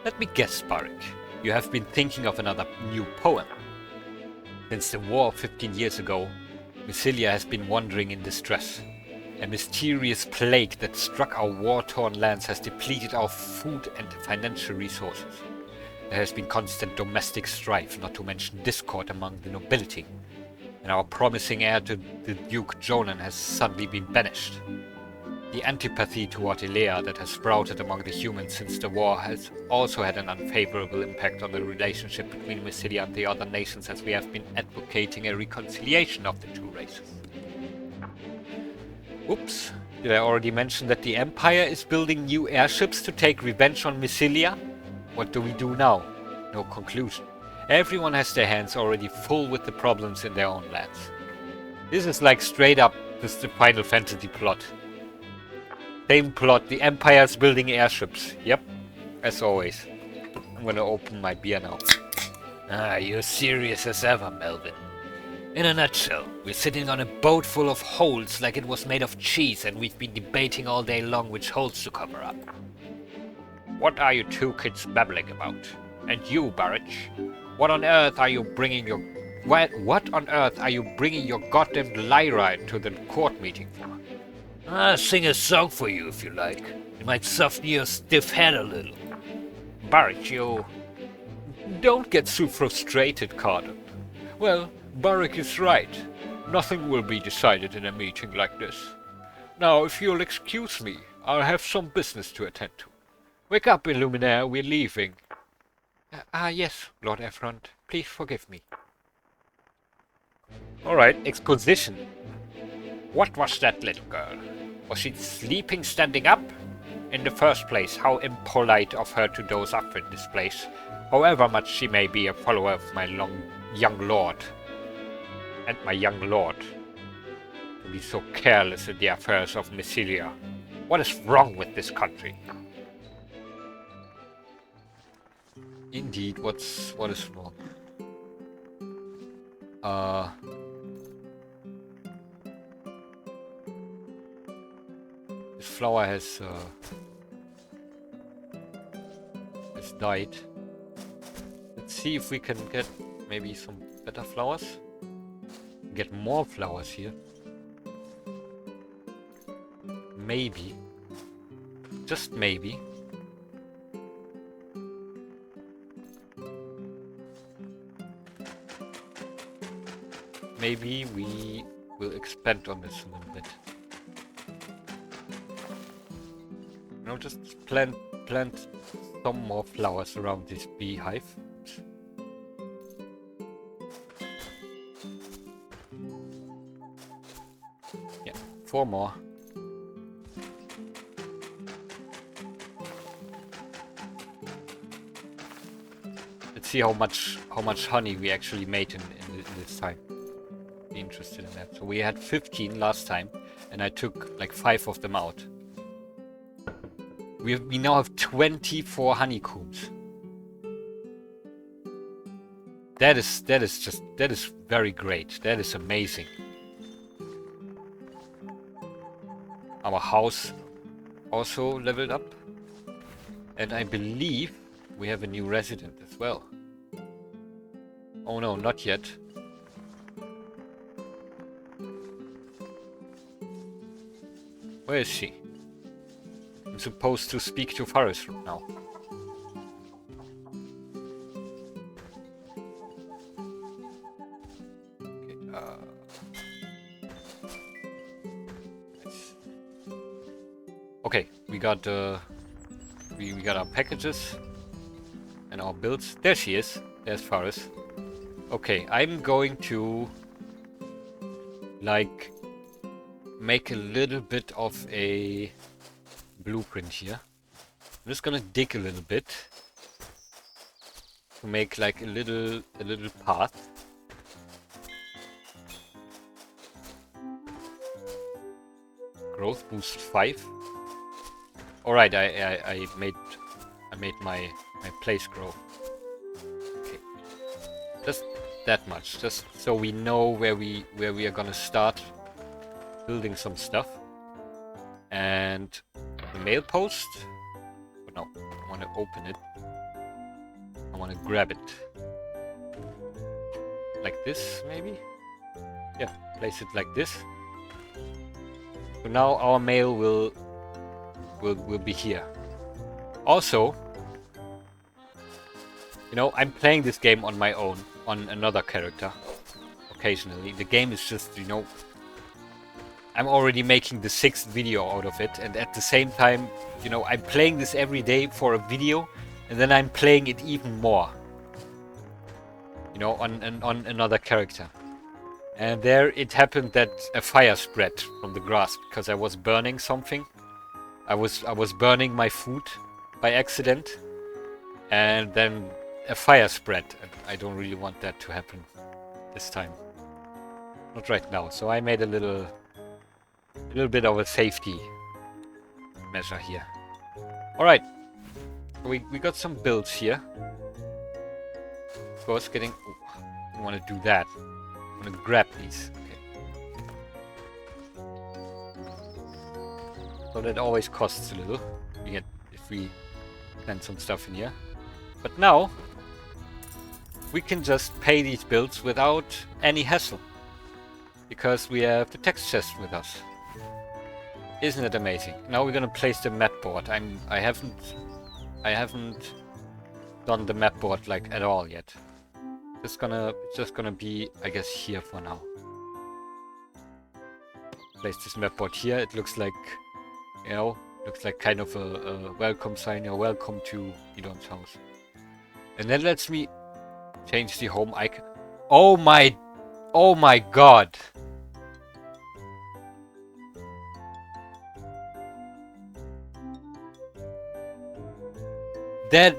Let me guess, Barik. You have been thinking of another new poem. Since the war 15 years ago, Mysilia has been wandering in distress. A mysterious plague that struck our war-torn lands has depleted our food and financial resources. There has been constant domestic strife, not to mention discord among the nobility. And our promising heir to the Duke Jonan has suddenly been banished. The antipathy toward Elea that has sprouted among the humans since the war has also had an unfavorable impact on the relationship between Mysilia and the other nations, as we have been advocating a reconciliation of the 2 races. Oops, did I already mention that the Empire is building new airships to take revenge on Mysilia? What do we do now? No conclusion. Everyone has their hands already full with the problems in their own lands. This is like straight up just the Final Fantasy plot. Same plot, the Empire's building airships. Yep, as always. I'm gonna open my beer now. Ah, you're serious as ever, Melvin. In a nutshell, we're sitting on a boat full of holes like it was made of cheese, and we've been debating all day long which holes to cover up. What are you 2 kids babbling about? And you, Barrich? What on earth are you bringing your... What on earth are you bringing your goddamn lyra into the court meeting for? I'll sing a song for you if you like. It might soften your stiff head a little. Barrich, you... Don't get so frustrated, Carden. Well, Barik is right. Nothing will be decided in a meeting like this. Now, if you'll excuse me, I'll have some business to attend to. Wake up, Illuminaire, we're leaving. Yes, Lord Effront. Please forgive me. Alright, exposition. What was that little girl? Was she sleeping standing up? In the first place, how impolite of her to doze up in this place, however much she may be a follower of my young lord. And my young lord. To be so careless in the affairs of Mysilia. What is wrong with this country? Indeed, what is wrong? This flower has died. Let's see if we can get maybe some better flowers. Get more flowers here. Maybe. Just maybe. Maybe we will expand on this a little bit. You know, just plant some more flowers around this beehive. Yeah, 4 more. Let's see how much honey we actually made in this time. Be interested in that. So we had 15 last time, and I took like 5 of them out. We now have 24 honeycombs. That is very great. That is amazing. Our house also leveled up, and I believe we have a new resident as well. Oh no, not yet. Where is she? I'm supposed to speak to Fatherhood now. Okay, we got we got our packages and our builds. There she is. There's Fatherhood. Okay, I'm going to like make a little bit of a blueprint here. I'm just gonna dig a little bit to make like a little path. Growth boost 5. All right, I made my place grow. Okay, just that much, just so we know where we are gonna start building some stuff. And the mail post. Oh, no, I want to open it. I want to grab it. Like this, maybe? Yeah, place it like this. So now our mail will be here. Also, you know, I'm playing this game on my own, on another character, occasionally. The game is just, you know, I'm already making the 6th video out of it, and at the same time, you know, I'm playing this every day for a video, and then I'm playing it even more. You know, on another character. And there it happened that a fire spread from the grass because I was burning something. I was burning my food by accident, and then a fire spread, and I don't really want that to happen this time. Not right now. So I made a little bit of a safety measure here. Alright. We got some builds here. Of course, getting... I want to do that. I want to grab these. Okay. So that always costs a little. If we plant some stuff in here. But now, we can just pay these builds without any hassle. Because we have the text chest with us. Isn't it amazing? Now we're gonna place the map board. I haven't done the map board like at all yet. It's just gonna be, I guess, here for now. Place this map board here. It looks like, you know, looks like kind of a welcome sign. You're welcome to Elon's house. And then lets me change the home icon. Oh my god!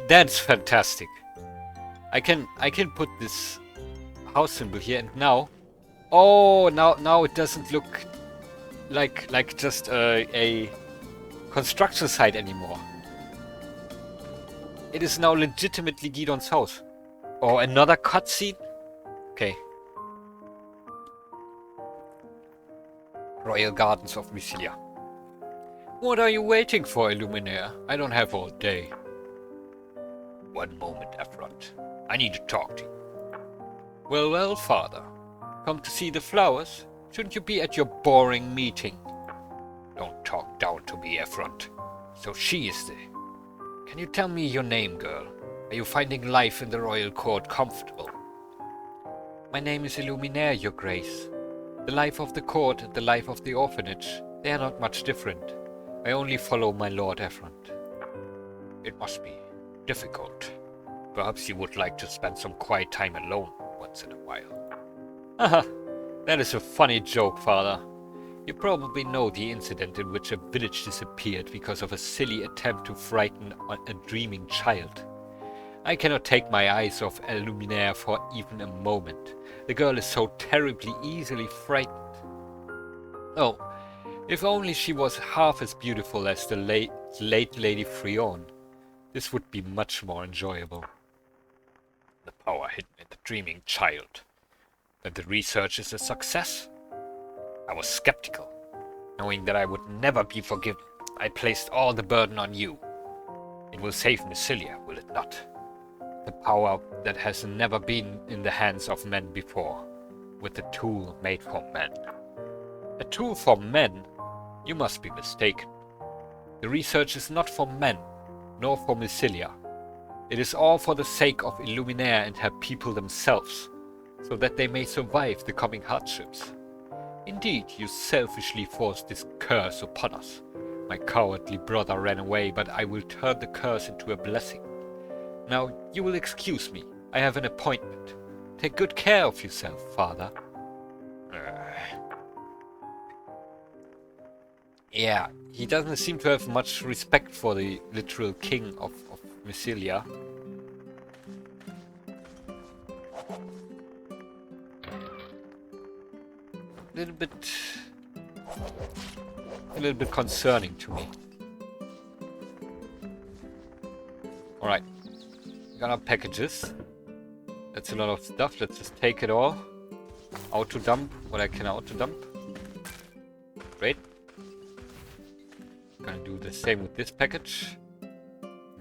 That's fantastic. I can put this house symbol here, and now, oh, now it doesn't look like just a construction site anymore. It is now legitimately Gidon's house. Oh, another cutscene? Okay. Royal Gardens of Mysilia. What are you waiting for, Illuminaire? I don't have all day. One moment, Efront. I need to talk to you. Well, well, father. Come to see the flowers? Shouldn't you be at your boring meeting? Don't talk down to me, Efront. So she is the... Can you tell me your name, girl? Are you finding life in the royal court comfortable? My name is Illuminaire, your grace. The life of the court and the life of the orphanage, they are not much different. I only follow my lord Efront. It must be difficult. Perhaps you would like to spend some quiet time alone once in a while. Haha, that is a funny joke, father. You probably know the incident in which a village disappeared because of a silly attempt to frighten a dreaming child. I cannot take my eyes off Illuminaire for even a moment. The girl is so terribly easily frightened. Oh, if only she was half as beautiful as the late Lady Frion, this would be much more enjoyable. The power hidden in the dreaming child. That the research is a success? I was skeptical. Knowing that I would never be forgiven, I placed all the burden on you. It will save Mysilia, will it not? The power that has never been in the hands of men before, with a tool made for men. A tool for men? You must be mistaken. The research is not for men, nor for Mysilia. It is all for the sake of Illuminaire and her people themselves, so that they may survive the coming hardships. Indeed, you selfishly forced this curse upon us. My cowardly brother ran away, but I will turn the curse into a blessing. Now, you will excuse me. I have an appointment. Take good care of yourself, father. Yeah, he doesn't seem to have much respect for the literal king of Mysilia. A little bit concerning to me. Alright. Got our packages. That's a lot of stuff. Let's just take it all. Auto dump what I can auto dump. Great. Gonna do the same with this package.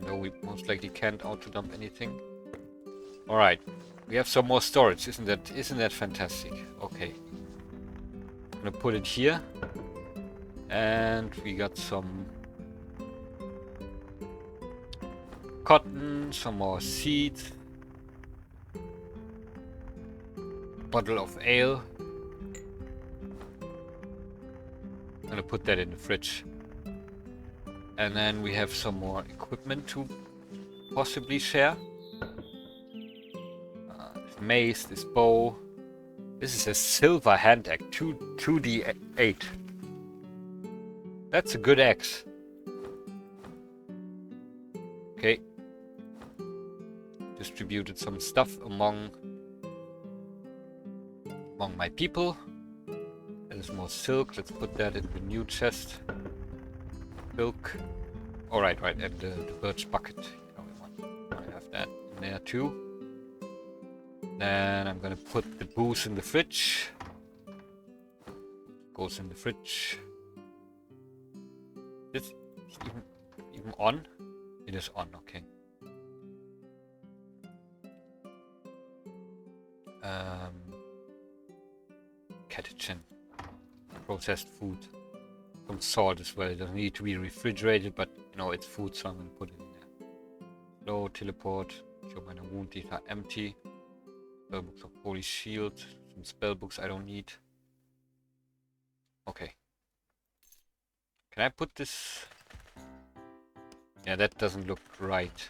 No, we most likely can't auto dump anything. Alright. We have some more storage. Isn't that fantastic? Okay. I'm gonna put it here. And we got some cotton, some more seeds, bottle of ale. I'm gonna put that in the fridge. And then we have some more equipment to possibly share. This mace, this bow. This is a silver hand axe, 2d8. That's a good axe. Okay. Distributed some stuff among my people. There's more silk. Let's put that in the new chest. Silk. Alright, right, and the birch bucket. I have that in there too. Then I'm gonna put the booze in the fridge. Goes in the fridge. This is even on? It is on, okay. Catechin. Processed food. Some salt as well. It doesn't need to be refrigerated, but you know it's food, so I'm gonna put it in there. Slow, teleport. Show my wound data empty. Spellbooks of Holy Shield. Some spellbooks I don't need. Okay. Can I put this? Yeah, that doesn't look right.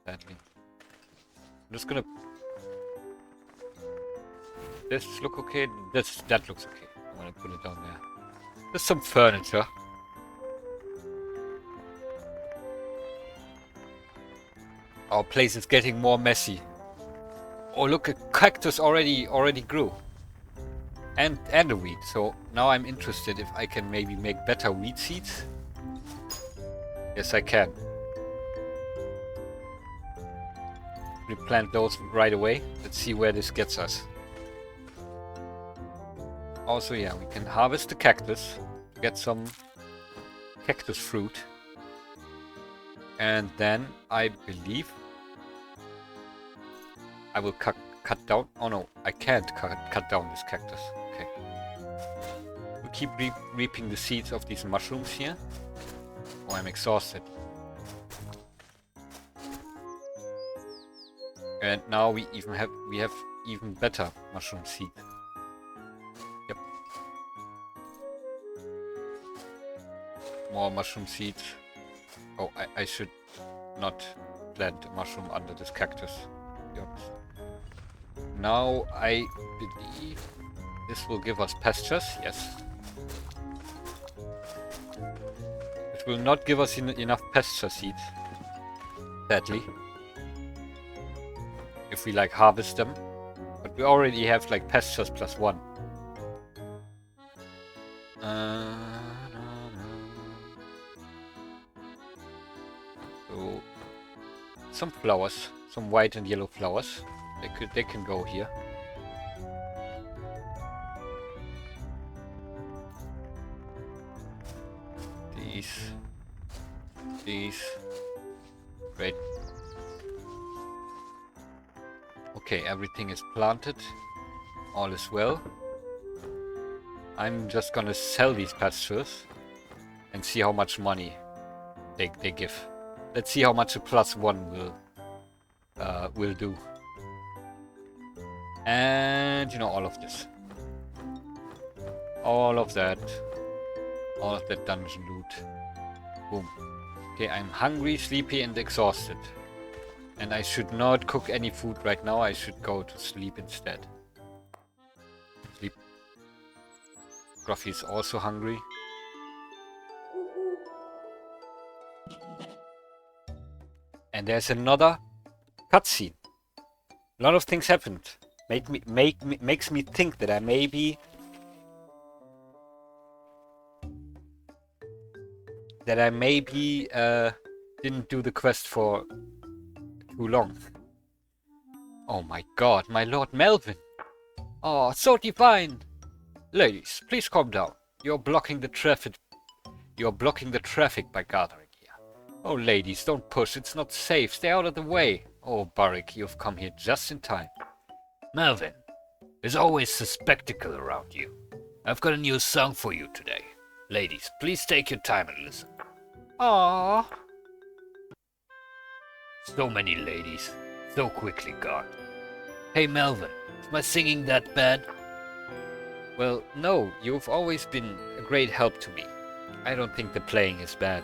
Sadly. I'm just gonna... Does this look okay? That looks okay. I'm gonna put it down there. There's some furniture. Our place is getting more messy. Oh look, a cactus already grew. And a weed. So now I'm interested if I can maybe make better weed seeds. Yes, I can. We plant those right away. Let's see where this gets us. Also, yeah, we can harvest the cactus. Get some cactus fruit. And then, I believe, I will cut down... Oh no, I can't cut down this cactus. Okay. We keep reaping the seeds of these mushrooms here. Oh, I'm exhausted. And now we have even better mushroom seed. Yep. More mushroom seeds. Oh, I should not plant a mushroom under this cactus, to be honest. Now I believe this will give us pastures, yes. It will not give us enough pasture seeds, sadly. If we like harvest them. But we already have like pastures +1. So some flowers, some white and yellow flowers. They can go here. These. Great. Okay, everything is planted. All is well. I'm just gonna sell these pastures and see how much money they give. Let's see how much a +1 will do. And you know, all of this. All of that dungeon loot. Boom. Okay, I'm hungry, sleepy and exhausted. And I should not cook any food right now, I should go to sleep instead. Sleep. Gruffy is also hungry. And there's another cutscene. A lot of things happened. Makes me think that I maybe... didn't do the quest for too long. Oh my god, my Lord Melvin! Oh, so divine! Ladies, please calm down. You're blocking the traffic by gathering here. Oh ladies, don't push, it's not safe, stay out of the way. Oh Barik, you've come here just in time. Melvin, there's always a spectacle around you. I've got a new song for you today. Ladies, please take your time and listen. Aww. So many ladies, so quickly gone. Hey Melvin, is my singing that bad? Well, no, you've always been a great help to me. I don't think the playing is bad.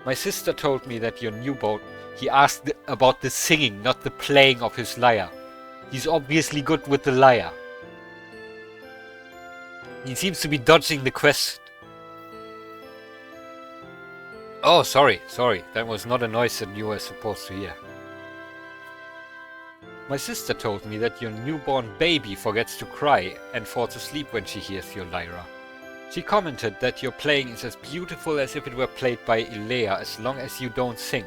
My sister told me that your newborn... He asked about the singing, not the playing of his lyre. He's obviously good with the lyre. He seems to be dodging the question. Oh, sorry. That was not a noise that you were supposed to hear. My sister told me that your newborn baby forgets to cry and falls asleep when she hears your lyra. She commented that your playing is as beautiful as if it were played by Elea as long as you don't sing.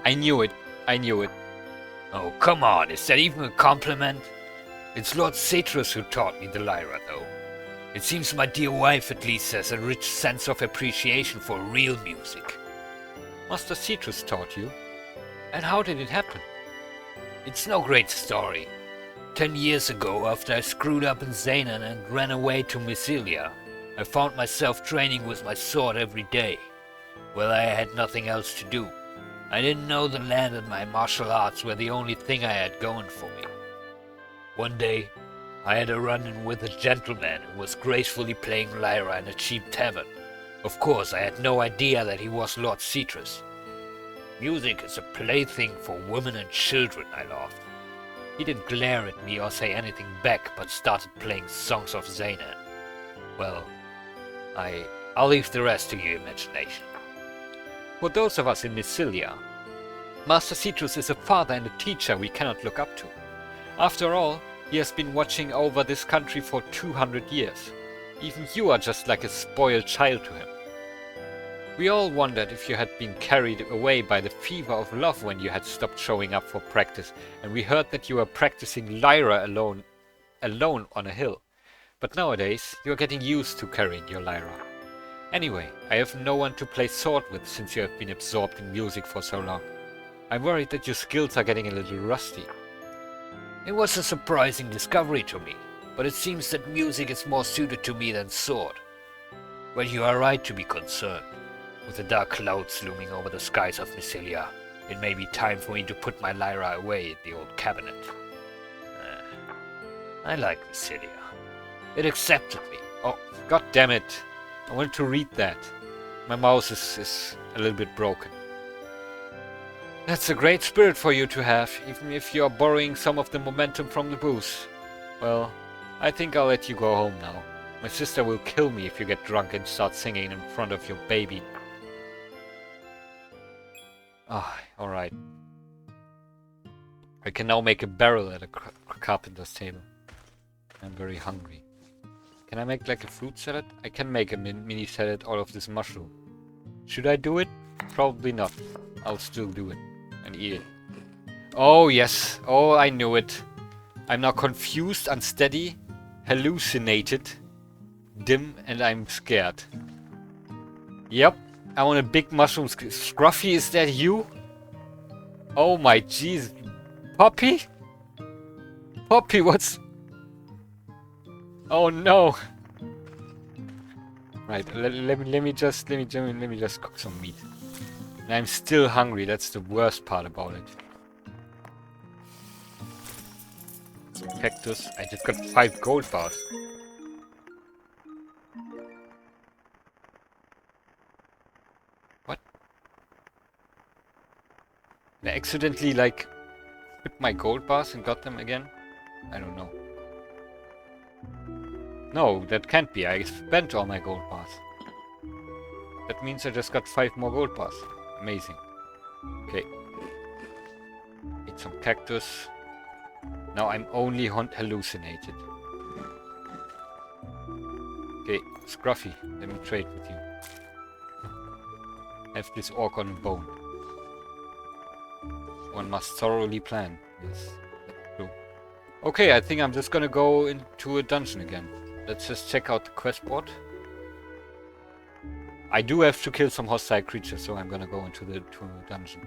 I knew it. Oh, come on, is that even a compliment? It's Lord Citrus who taught me the lyra, though. It seems my dear wife at least has a rich sense of appreciation for real music. Master Citrus taught you? And how did it happen? It's no great story. 10 years ago, after I screwed up in Zanan and ran away to Mysilia, I found myself training with my sword every day. Well, I had nothing else to do. I didn't know the land and my martial arts were the only thing I had going for me. One day, I had a run-in with a gentleman who was gracefully playing lyra in a cheap tavern. Of course, I had no idea that he was Lord Citrus. Music is a plaything for women and children, I laughed. He didn't glare at me or say anything back, but started playing songs of Zanan. Well, I'll leave the rest to your imagination. For those of us in Mysilia, Master Citrus is a father and a teacher we cannot look up to. After all, he has been watching over this country for 200 years. Even you are just like a spoiled child to him. We all wondered if you had been carried away by the fever of love when you had stopped showing up for practice, and we heard that you were practicing lyra alone on a hill. But nowadays, you're getting used to carrying your lyra. Anyway, I have no one to play sword with since you have been absorbed in music for so long. I'm worried that your skills are getting a little rusty. It was a surprising discovery to me, but it seems that music is more suited to me than sword. Well, you are right to be concerned. With the dark clouds looming over the skies of Visalia, it may be time for me to put my lyra away in the old cabinet. I like Visalia. It accepted me. Oh, god damn it. I wanted to read that. My mouse is a little bit broken. That's a great spirit for you to have, even if you are borrowing some of the momentum from the booze. Well, I think I'll let you go home now. My sister will kill me if you get drunk and start singing in front of your baby. Ah, alright. I can now make a barrel at a carpenter's table. I'm very hungry. Can I make like a fruit salad? I can make a mini salad out of this mushroom. Should I do it? Probably not. I'll still do it and eat it. Oh yes. Oh, I knew it. I'm now confused, unsteady, hallucinated, dim, and I'm scared. Yep. I want a big mushroom. Scruffy, is that you? Oh my jeez. Poppy? Poppy, what's... Oh no! Right, let me just cook some meat. And I'm still hungry. That's the worst part about it. Some cactus. I just got 5 gold bars. What? I accidentally like took my gold bars and got them again? I don't know. No, that can't be. I spent all my gold bars. That means I just got 5 more gold bars. Amazing. Okay. Eat some cactus. Now I'm only hallucinated. Okay, Scruffy, let me trade with you. Have this orc on bone. One must thoroughly plan. Yes, that's true. Okay, I think I'm just gonna go into a dungeon again. Let's just check out the quest board. I do have to kill some hostile creatures, so I'm gonna go into the dungeon.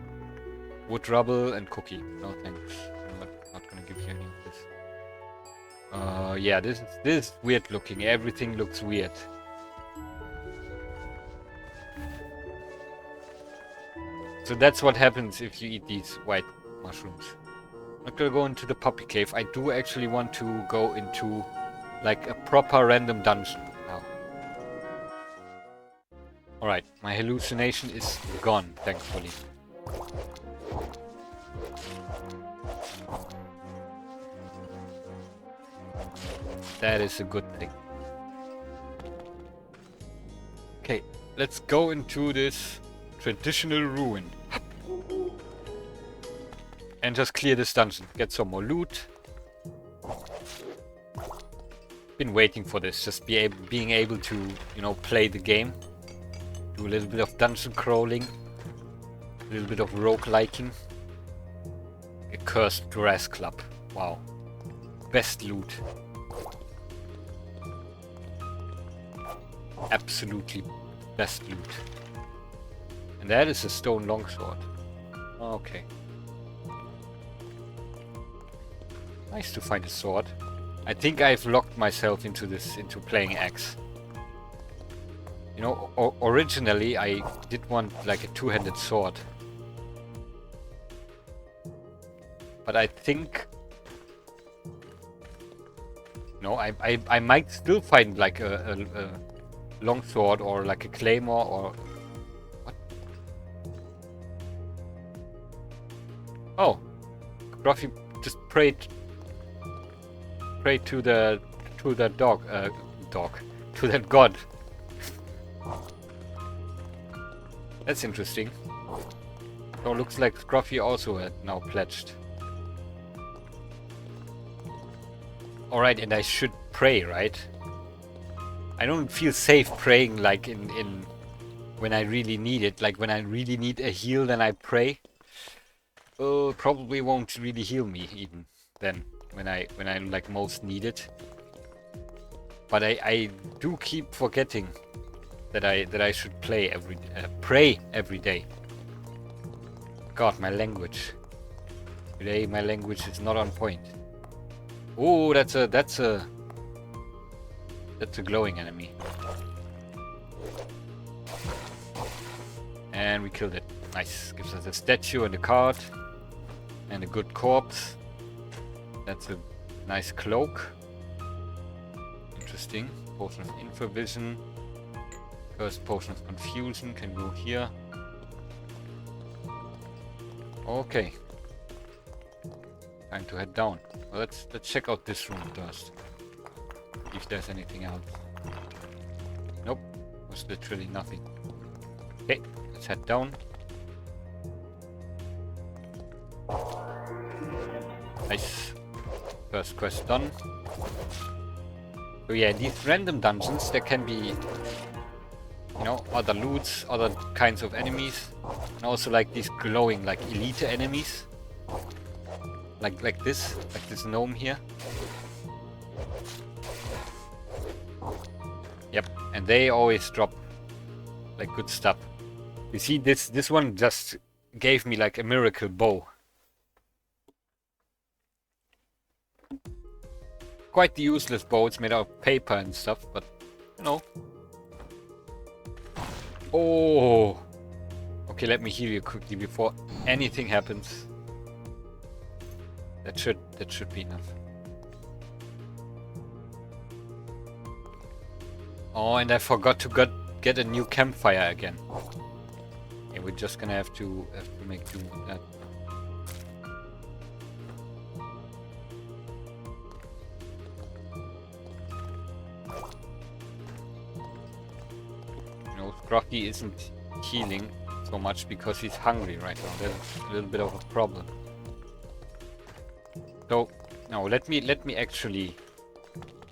Wood, rubble, and cookie. No thanks. I'm not gonna give you any of this. Yeah, this is weird looking. Everything looks weird. So that's what happens if you eat these white mushrooms. I'm not gonna go into the puppy cave. I do actually want to go into like a proper random dungeon now. Alright, my hallucination is gone, thankfully. That is a good thing. Okay, let's go into this traditional ruin. And just clear this dungeon. Get some more loot. Been waiting for this, just being able to, you know, play the game. Do a little bit of dungeon crawling. A little bit of rogueliking. A cursed grass club. Wow. Best loot. Absolutely best loot. And that is a stone longsword. Okay. Nice to find a sword. I think I've locked myself into playing axe. You know, originally I did want like a two-handed sword. But I think... No, I might still find like a longsword or like a claymore or... What? Oh! Gruffy just prayed to the dog, to that god. That's interesting. So it looks like Scruffy also had now pledged. Alright, and I should pray, right? I don't feel safe praying like in when I really need it. Like when I really need a heal, then I pray. Probably won't really heal me even then when I like most need it. But I do keep forgetting that I should pray every day. God, my language. Today my language is not on point. Oh, that's a glowing enemy. And we killed it. Nice. Gives us a statue and a card. And a good corpse. That's a nice cloak. Interesting. Potion of infravision. First potion of confusion can go here. Okay. Time to head down. Well, let's check out this room first. If there's anything else. Nope. There's literally nothing. Okay, let's head down. Nice. First quest done. So yeah, these random dungeons, there can be, you know, other loots, other kinds of enemies. And also like these glowing, like elite enemies. Like this gnome here. Yep, and they always drop like good stuff. You see, this one just gave me like a miracle bow. Quite the useless bow, it's made out of paper and stuff, but you know. Oh! Okay, let me heal you quickly before anything happens. That should be enough. Oh, and I forgot to get a new campfire again. Okay, we're just gonna have to make do with that. You know, Scruffy isn't healing so much because he's hungry right now. That's a little bit of a problem. So, no, let me actually.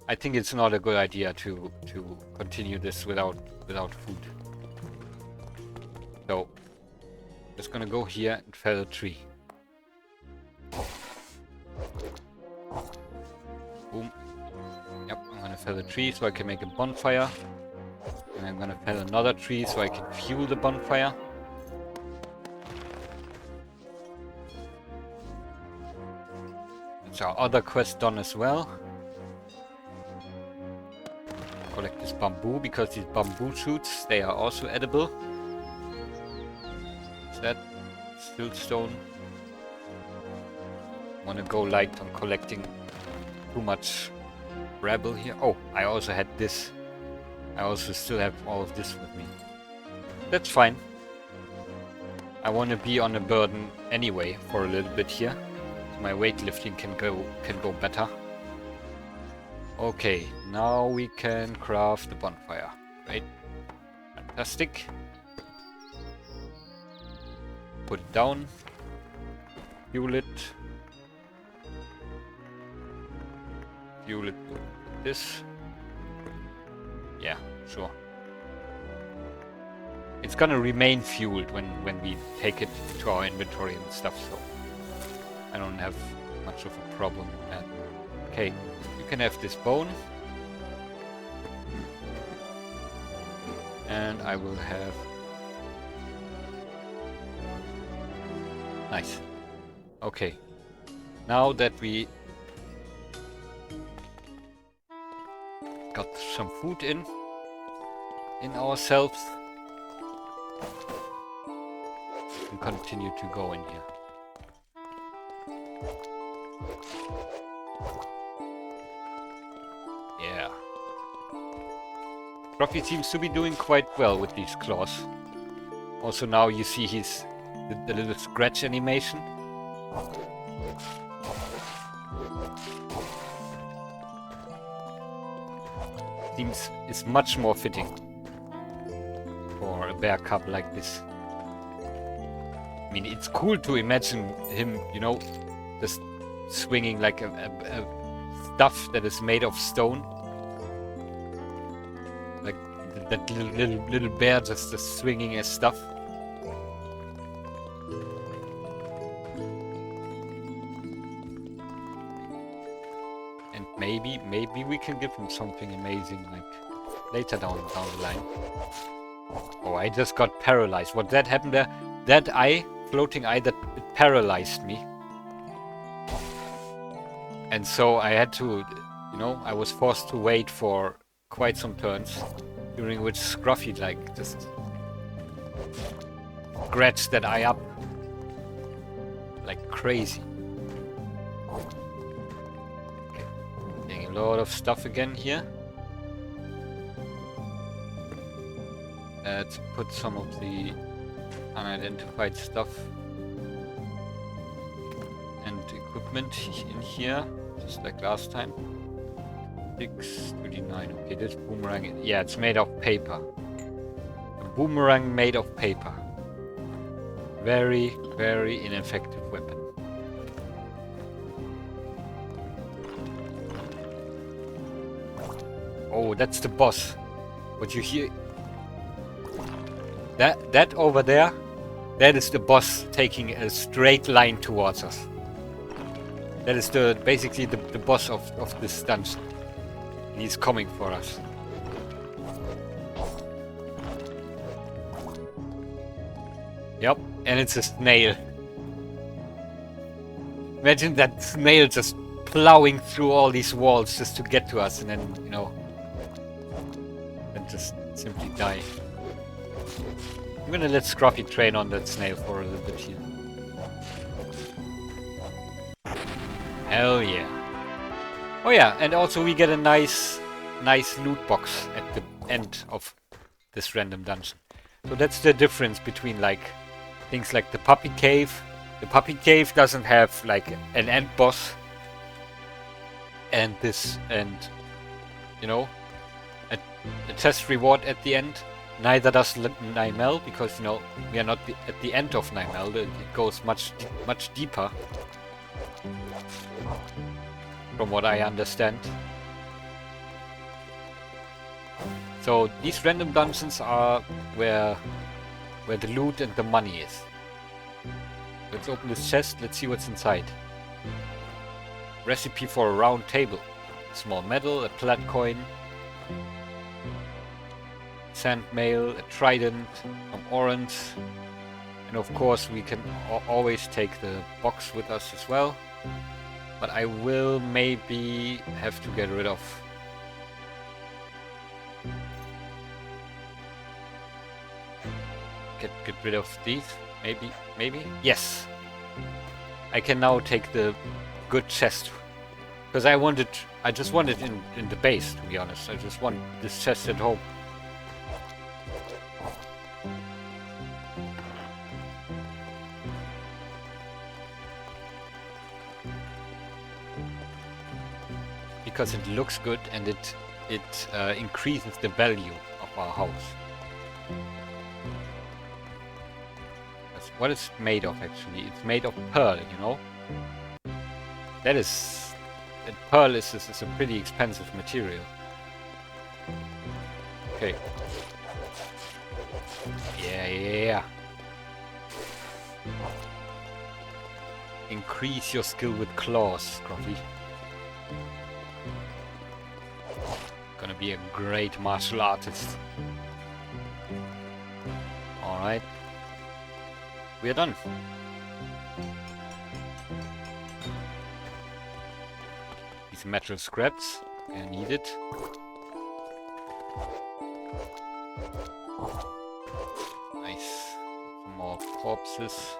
I think it's not a good idea to continue this without food. So, just gonna go here and fell a tree. Boom. Yep, I'm gonna fell a tree so I can make a bonfire. And I'm gonna fell another tree so I can fuel the bonfire. That's our other quest done as well. Collect this bamboo because these bamboo shoots, they are also edible. Is that still stone? Wanna go light on collecting too much gravel here. Oh, I also had this. I also still have all of this with me. That's fine. I wanna be on a burden anyway for a little bit here. So my weightlifting can go better. Okay, now we can craft the bonfire. Great. Fantastic. Put it down. Fuel it. Fuel it with this. Yeah, sure. It's gonna remain fueled when we take it to our inventory and stuff, so I don't have much of a problem with that. Okay, you can have this bone. And I will have... Nice. Okay. Now that we got some food in ourselves, we can continue to go in here. Yeah. Ruffy seems to be doing quite well with these claws. Also now you see the little scratch animation. Seems is much more fitting for a bear cub like this. I mean, it's cool to imagine him, you know, just swinging like a stuff that is made of stone. Like that little bear just swinging his stuff. And maybe we can give him something amazing, like later down the line. Oh, I just got paralyzed. What that happened there? That eye, floating eye, that it paralyzed me. And so I had to, you know, I was forced to wait for quite some turns, during which Scruffy, like, just scratched that eye up like crazy. Okay, getting a lot of stuff again here. Let's put some of the unidentified stuff and equipment in here, just like last time. 639. Okay, this boomerang, yeah, it's made of paper. A boomerang made of paper. Very, very ineffective weapon. Oh, that's the boss. What you hear? That over there, that is the boss taking a straight line towards us. That is basically the boss of this dungeon. He's coming for us. Yep, and it's a snail. Imagine that snail just plowing through all these walls just to get to us, and then, you know, then just simply die. I'm gonna let Scruffy train on that snail for a little bit here. Hell yeah. Oh yeah, and also we get a nice loot box at the end of this random dungeon. So that's the difference between, like, things like the puppy cave. The puppy cave doesn't have like an end boss and you know, a test reward at the end. Neither does Nymel, because, you know, we are not at the end of Nymel. It goes much deeper, from what I understand. So these random dungeons are where the loot and the money is. Let's open this chest. Let's see what's inside. Recipe for a round table. Small medal, a plat coin, sand mail, a trident, some orange, and of course we can always take the box with us as well. But I will maybe have to get rid of get rid of these. Maybe? Yes! I can now take the good chest. Because I just want it in the base, to be honest. I just want this chest at home. Because it looks good and it increases the value of our house. What is it made of, actually? It's made of pearl, you know? Pearl is a pretty expensive material. Okay. Yeah. Increase your skill with claws, Scruffy. Gonna be a great martial artist. Alright. We are done. These metal scraps, I need it. Nice. Some more corpses.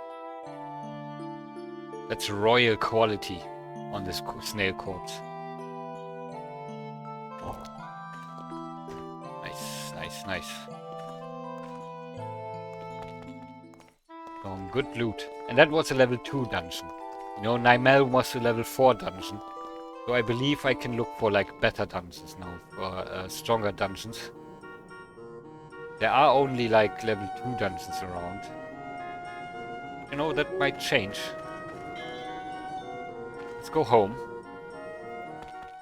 That's royal quality on this snail corpse. Nice. Good loot. And that was a level 2 dungeon. You know, Nymel was a level 4 dungeon. So I believe I can look for, like, better dungeons now. For stronger dungeons. There are only, like, level 2 dungeons around. You know, that might change. Let's go home.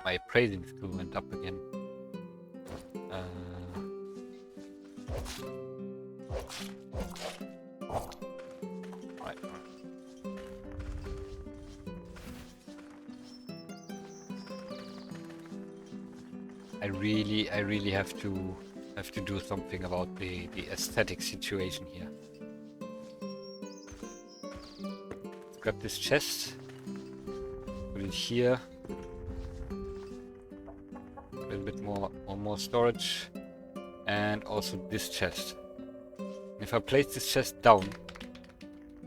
My appraising skill went up again. Right. I really have to do something about the aesthetic situation here. Let's grab this chest, put it here. A little bit more storage, and also this chest. If I place this chest down,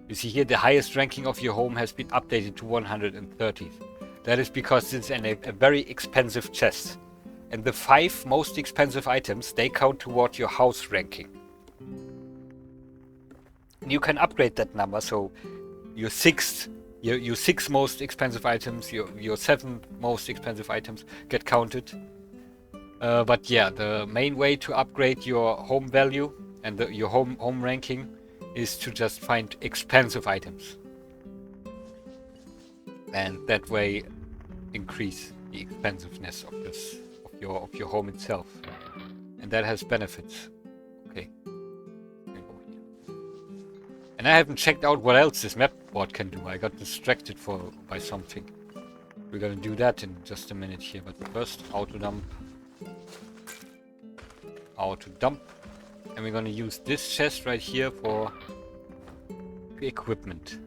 you see here the highest ranking of your home has been updated to 130. That is because it's a very expensive chest. And the 5 most expensive items, they count toward your house ranking. And you can upgrade that number, so your 6 most expensive items, your 7 most expensive items get counted. But yeah, the main way to upgrade your home value and your home ranking is to just find expensive items. And that way increase the expensiveness of your home itself. And that has benefits. Okay. And I haven't checked out what else this map board can do. I got distracted by something. We're gonna do that in just a minute here, but first auto dump. And we're gonna use this chest right here for equipment.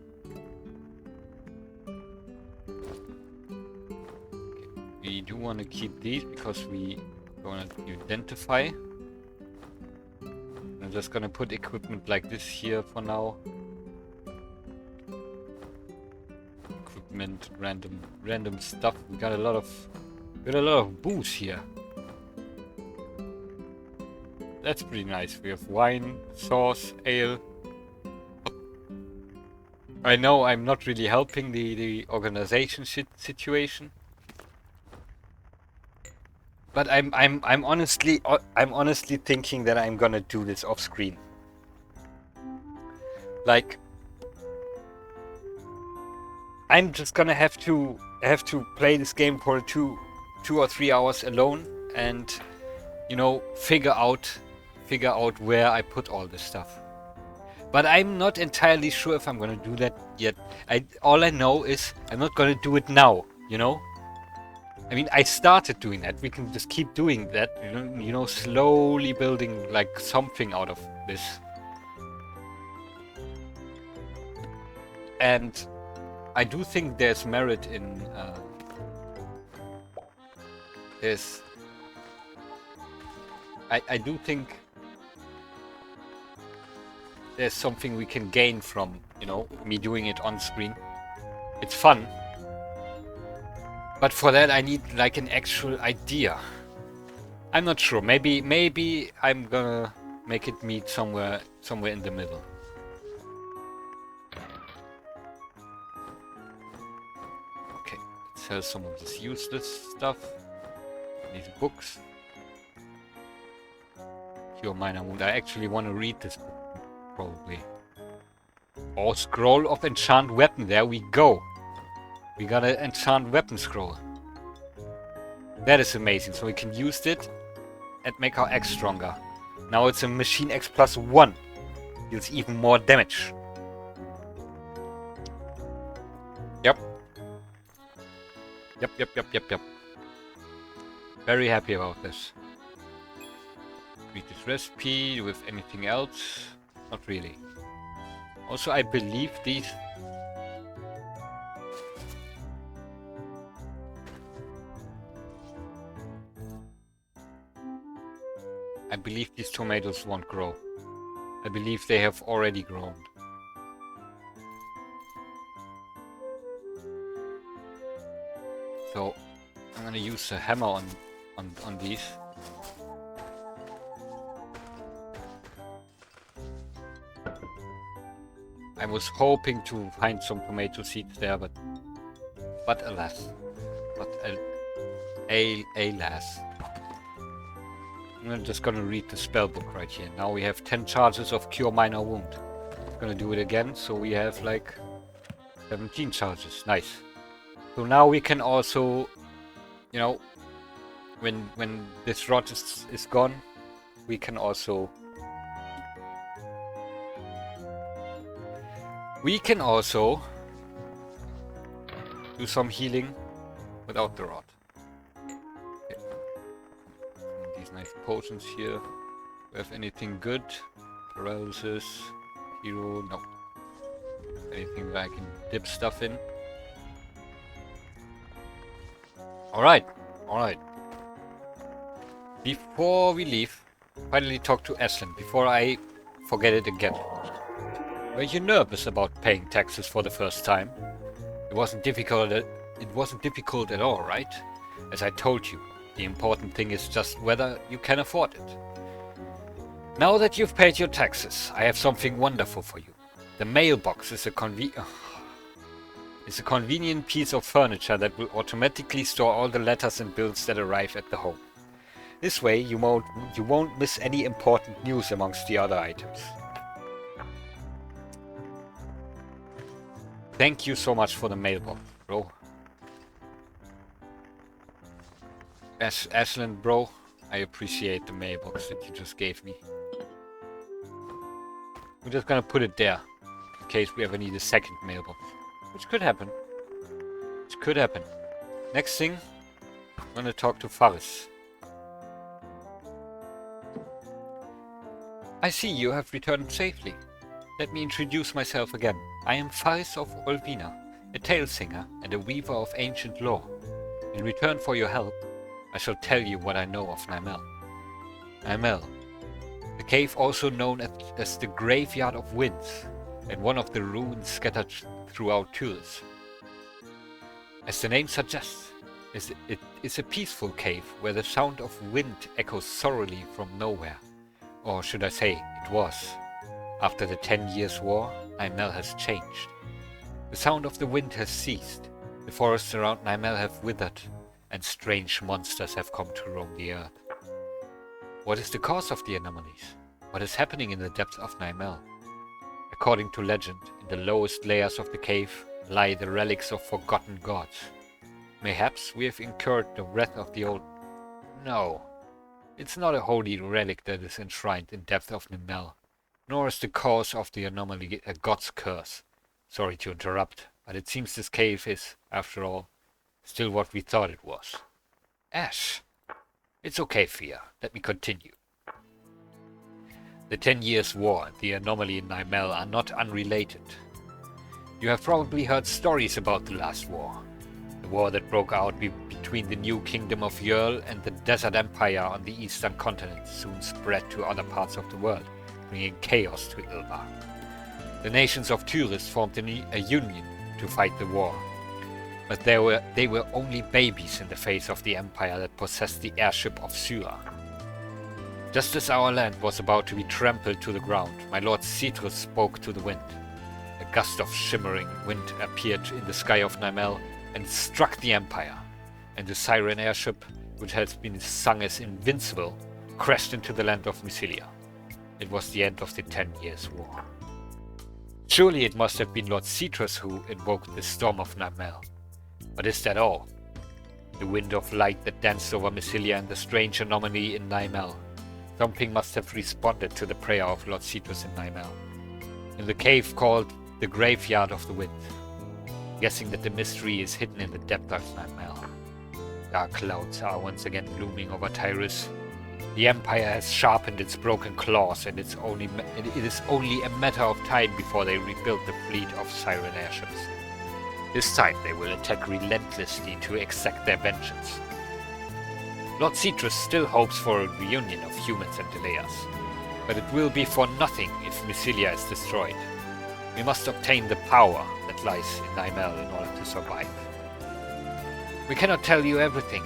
We do want to keep these because we want to identify. I'm just gonna put equipment like this here for now. Equipment, random stuff. We got a lot of booze here. That's pretty nice. We have wine, sauce, ale. I know I'm not really helping the organization situation. But I'm honestly thinking that I'm gonna do this off screen. Like, I'm just gonna have to play this game for 2 or 3 hours alone, and figure out where I put all this stuff. But I'm not entirely sure if I'm gonna do that yet. All I know is I'm not gonna do it now. I mean, I started doing that. We can just keep doing that, slowly building like something out of this. And I do think there's merit in this. I do think there's something we can gain from, me doing it on screen. It's fun. But for that I need like an actual idea. I'm not sure. Maybe I'm gonna make it meet somewhere in the middle. Okay, let's sell some of this useless stuff. These books. Cure minor wound. I actually want to read this book, probably. Oh, scroll of enchant weapon. There we go. We got an enchant weapon scroll. That is amazing. So we can use it and make our axe stronger. Now it's a machine axe +1. Deals even more damage. Yep. Yep. Very happy about this. Read this recipe with anything else? Not really. Also, I believe these... tomatoes won't grow. I believe they have already grown. So I'm gonna use a hammer on these. I was hoping to find some tomato seeds there, but alas. Alas. I'm just gonna read the spell book right here. Now we have 10 charges of Cure Minor Wound. I'm gonna do it again, so we have like 17 charges. Nice. So now we can also, when this rot is gone, we can also We can also do some healing without the rod. Okay. These nice potions here. Do we have anything good? Paralysis, hero, no. Anything that I can dip stuff in? Alright, alright. Before we leave, finally talk to Elin before I forget it again. Were you nervous about paying taxes for the first time? It wasn't difficult at all, right? As I told you, the important thing is just whether you can afford it. Now that you've paid your taxes, I have something wonderful for you. The mailbox is a convenient piece of furniture that will automatically store all the letters and bills that arrive at the home. This way you won't miss any important news amongst the other items. Thank you so much for the mailbox, bro. Ashlyn, bro, I appreciate the mailbox that you just gave me. We're just gonna put it there, in case we ever need a second mailbox. Which could happen. Which could happen. Next thing, I'm gonna talk to Faris. I see you have returned safely. Let me introduce myself again. I am Faris of Olvina, a tale singer and a weaver of ancient lore. In return for your help, I shall tell you what I know of Naimel. Naimel, the cave also known as the Graveyard of Winds, and one of the ruins scattered throughout Turis. As the name suggests, it is a peaceful cave where the sound of wind echoes sorrowfully from nowhere. Or should I say, it was. After the 10 Years' War, Naimel has changed. The sound of the wind has ceased, the forests around Naimel have withered, and strange monsters have come to roam the earth. What is the cause of the anomalies? What is happening in the depths of Naimel? According to legend, in the lowest layers of the cave lie the relics of forgotten gods. Mayhaps we have incurred the wrath of the old... No, it's not a holy relic that is enshrined in depth of Naimel, nor is the cause of the anomaly a god's curse. Sorry to interrupt, but it seems this cave is, after all, still what we thought it was. Ash! It's okay, Fia. Let me continue. The 10 Years' War and the anomaly in Naimel are not unrelated. You have probably heard stories about the last war. The war that broke out between the new kingdom of Yerl and the Desert Empire on the eastern continent soon spread to other parts of the world, bringing chaos to Ilvar. The nations of Turis formed a union to fight the war, but they were only babies in the face of the empire that possessed the airship of Syra. Just as our land was about to be trampled to the ground, my lord Citrus spoke to the wind. A gust of shimmering wind appeared in the sky of Naimel and struck the empire, and the Siren airship, which has been sung as invincible, crashed into the land of Mysilia. It was the end of the 10 Years' War. Surely it must have been Lord Citrus who invoked the storm of Naimel. But is that all? The wind of light that danced over Mysilia and the strange anomaly in Naimel. Something must have responded to the prayer of Lord Citrus in Naimel. In the cave called the Graveyard of the Wind. Guessing that the mystery is hidden in the depth of Naimel. Dark clouds are once again looming over Tyrus. The Empire has sharpened its broken claws, and it is only a matter of time before they rebuild the fleet of Siren airships. This time they will attack relentlessly to exact their vengeance. Lord Citrus still hopes for a reunion of humans and Delayers, but it will be for nothing if Mysilia is destroyed. We must obtain the power that lies in Naimel in order to survive. We cannot tell you everything,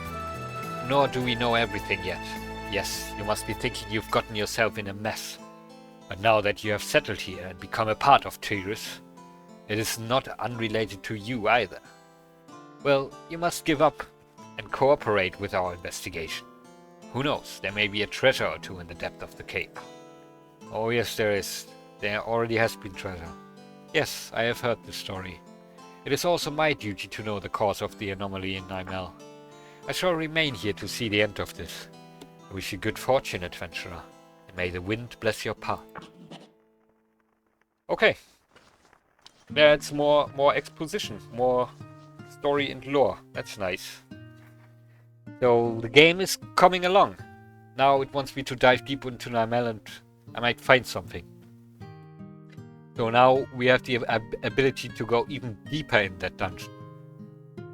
nor do we know everything yet. Yes, you must be thinking you've gotten yourself in a mess. But now that you have settled here and become a part of Tyrus, it is not unrelated to you either. Well, you must give up and cooperate with our investigation. Who knows, there may be a treasure or two in the depth of the cave. Oh yes, there is. There already has been treasure. Yes, I have heard the story. It is also my duty to know the cause of the anomaly in Naimel. I shall remain here to see the end of this. I wish you good fortune, adventurer, and may the wind bless your path. Okay. Yeah, it's more exposition, more story and lore. That's nice. So the game is coming along. Now it wants me to dive deep into Namel and I might find something. So now we have the ability to go even deeper in that dungeon.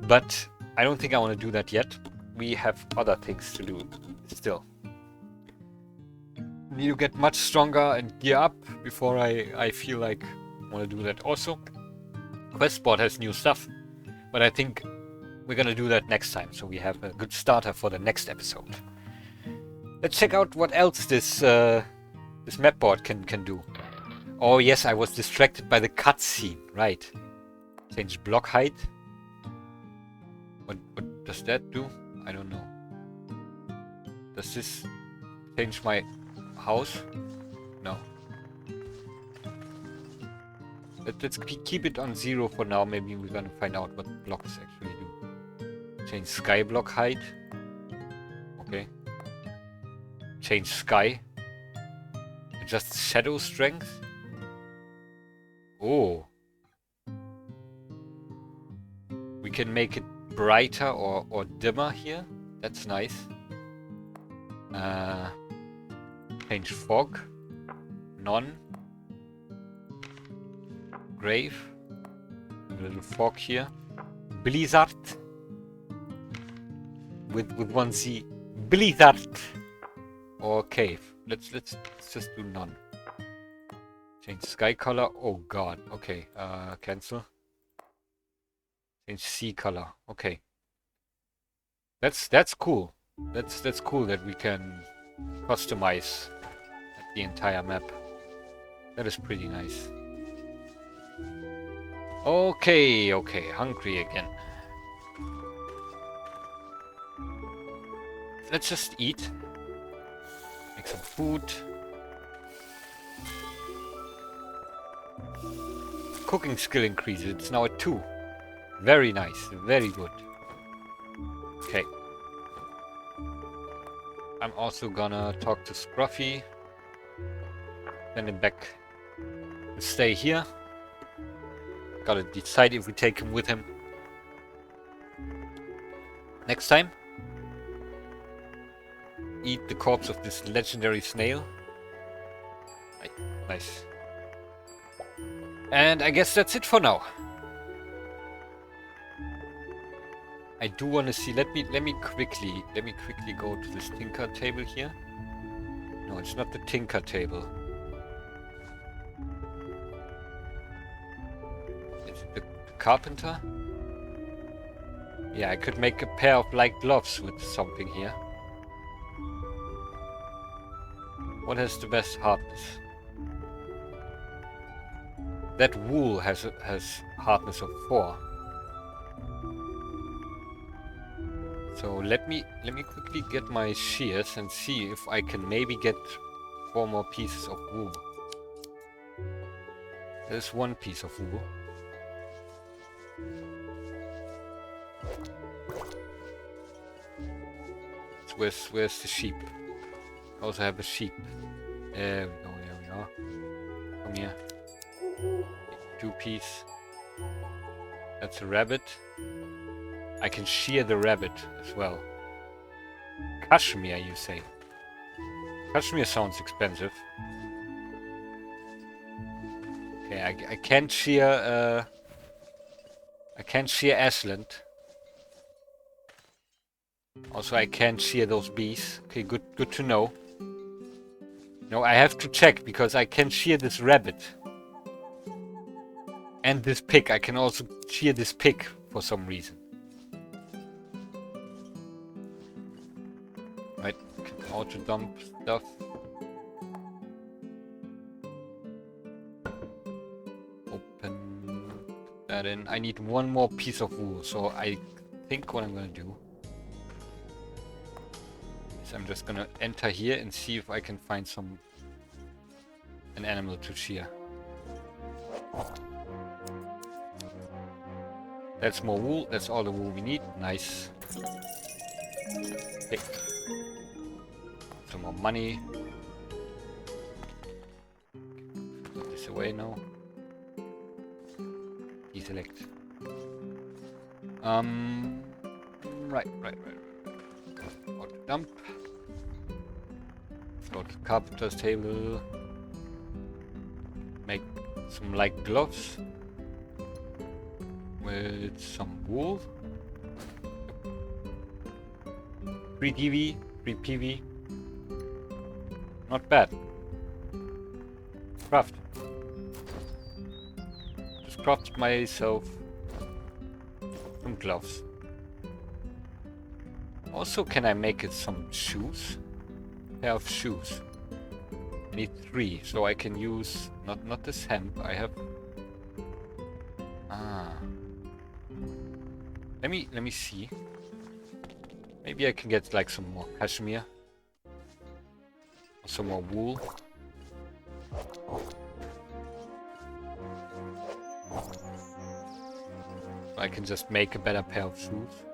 But I don't think I want to do that yet. We have other things to do still. Need to get much stronger and gear up before I feel like I want to do that. Also, Questboard has new stuff, but I think we're gonna do that next time, so we have a good starter for the next episode. Let's check out what else this map board can do. Oh yes, I was distracted by the cutscene. Right. Change block height. What does that do? I don't know. Does this change my house? No. Let's keep it on 0 for now. Maybe we're gonna find out what blocks actually do. Change sky block height. Okay. Change sky. Adjust shadow strength. Oh. We can make it brighter or dimmer here. That's nice. Change fog. None. Grave. A little fog here. Blizzard. With one Z. Blizzard. Or cave. Let's just do none. Change sky color. Oh god. Okay. Cancel. Change sea color. Okay. That's cool. That's cool that we can customize the entire map. That is pretty nice. Okay, hungry again. Let's just eat. Make some food. Cooking skill increases. It's now at 2. Very nice. Very good. Okay. I'm also gonna talk to Scruffy. Send him back and stay here. Gotta decide if we take him with him. Next time. Eat the corpse of this legendary snail. Right. Nice. And I guess that's it for now. I do want to see. Let me quickly go to this tinker table here. No, it's not the tinker table. Is it the carpenter? Yeah, I could make a pair of light gloves with something here. What has the best hardness? That wool has hardness of 4. So let me quickly get my shears and see if I can maybe get 4 more pieces of wool. There's 1 piece of wool. Where's the sheep? I also have a sheep. There we go, there we are. Come here. 2 piece. That's a rabbit. I can shear the rabbit as well. Cashmere, you say? Cashmere sounds expensive. Okay, I can't shear. I can't shear Ashland. Also, I can't shear those bees. Okay, good to know. No, I have to check because I can shear this rabbit. And this pig. I can also shear this pig for some reason. Right, can auto dump stuff. Open that in. I need 1 more piece of wool, so I think what I'm gonna do is I'm just gonna enter here and see if I can find an animal to shear. That's more wool. That's all the wool we need. Nice. Okay. Some more money. Put this away now. Deselect. Right. Out the dump. Float the carpenter's table. Make some light gloves with some wool. 3 DV, 3 PV. Not bad. Craft. Just crafted myself some gloves. Also, can I make it some shoes? Pair of shoes. I need 3, so I can use not this hemp. I have. Let me see. Maybe I can get like some more cashmere. Or some more wool. I can just make a better pair of shoes.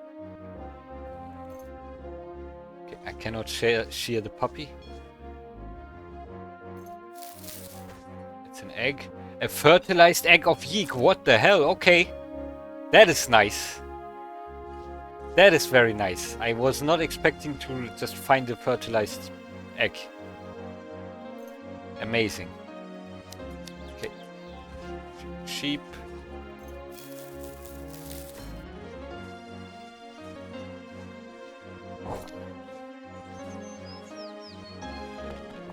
Okay, I cannot shear the puppy. It's an egg. A fertilized egg of yeek. What the hell? Okay. That is nice. That is very nice. I was not expecting to just find a fertilized egg. Amazing. Okay. Sheep.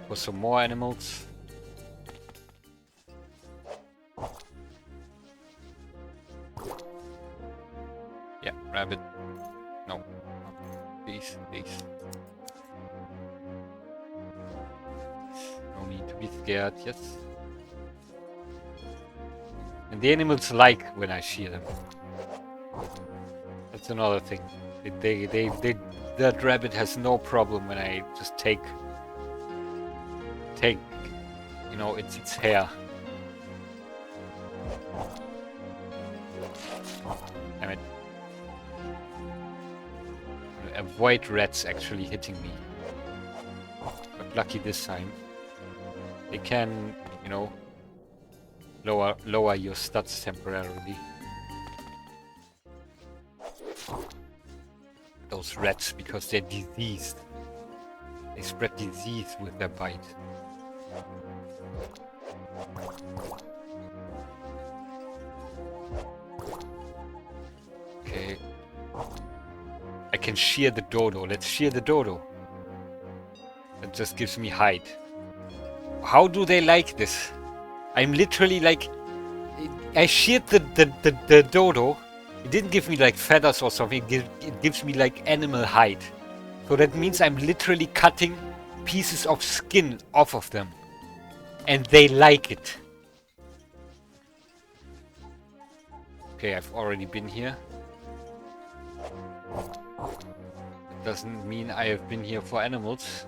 For some more animals. Yeah, rabbit. No. These. No need to be scared, yes. And the animals like when I shear them. That's another thing. That rabbit has no problem when I just take, you know, its hair. Damn it. Avoid rats actually hitting me. But lucky this time. They can, you know, lower your stats temporarily. Those rats, because they're diseased. They spread disease with their bite. Okay. I can shear the dodo. Let's shear the dodo. That just gives me hide. How do they like this? I'm literally like... I sheared the dodo. It didn't give me like feathers or something. It gives me like animal hide. So that means I'm literally cutting pieces of skin off of them. And they like it. Okay, I've already been here. It doesn't mean I have been here for animals.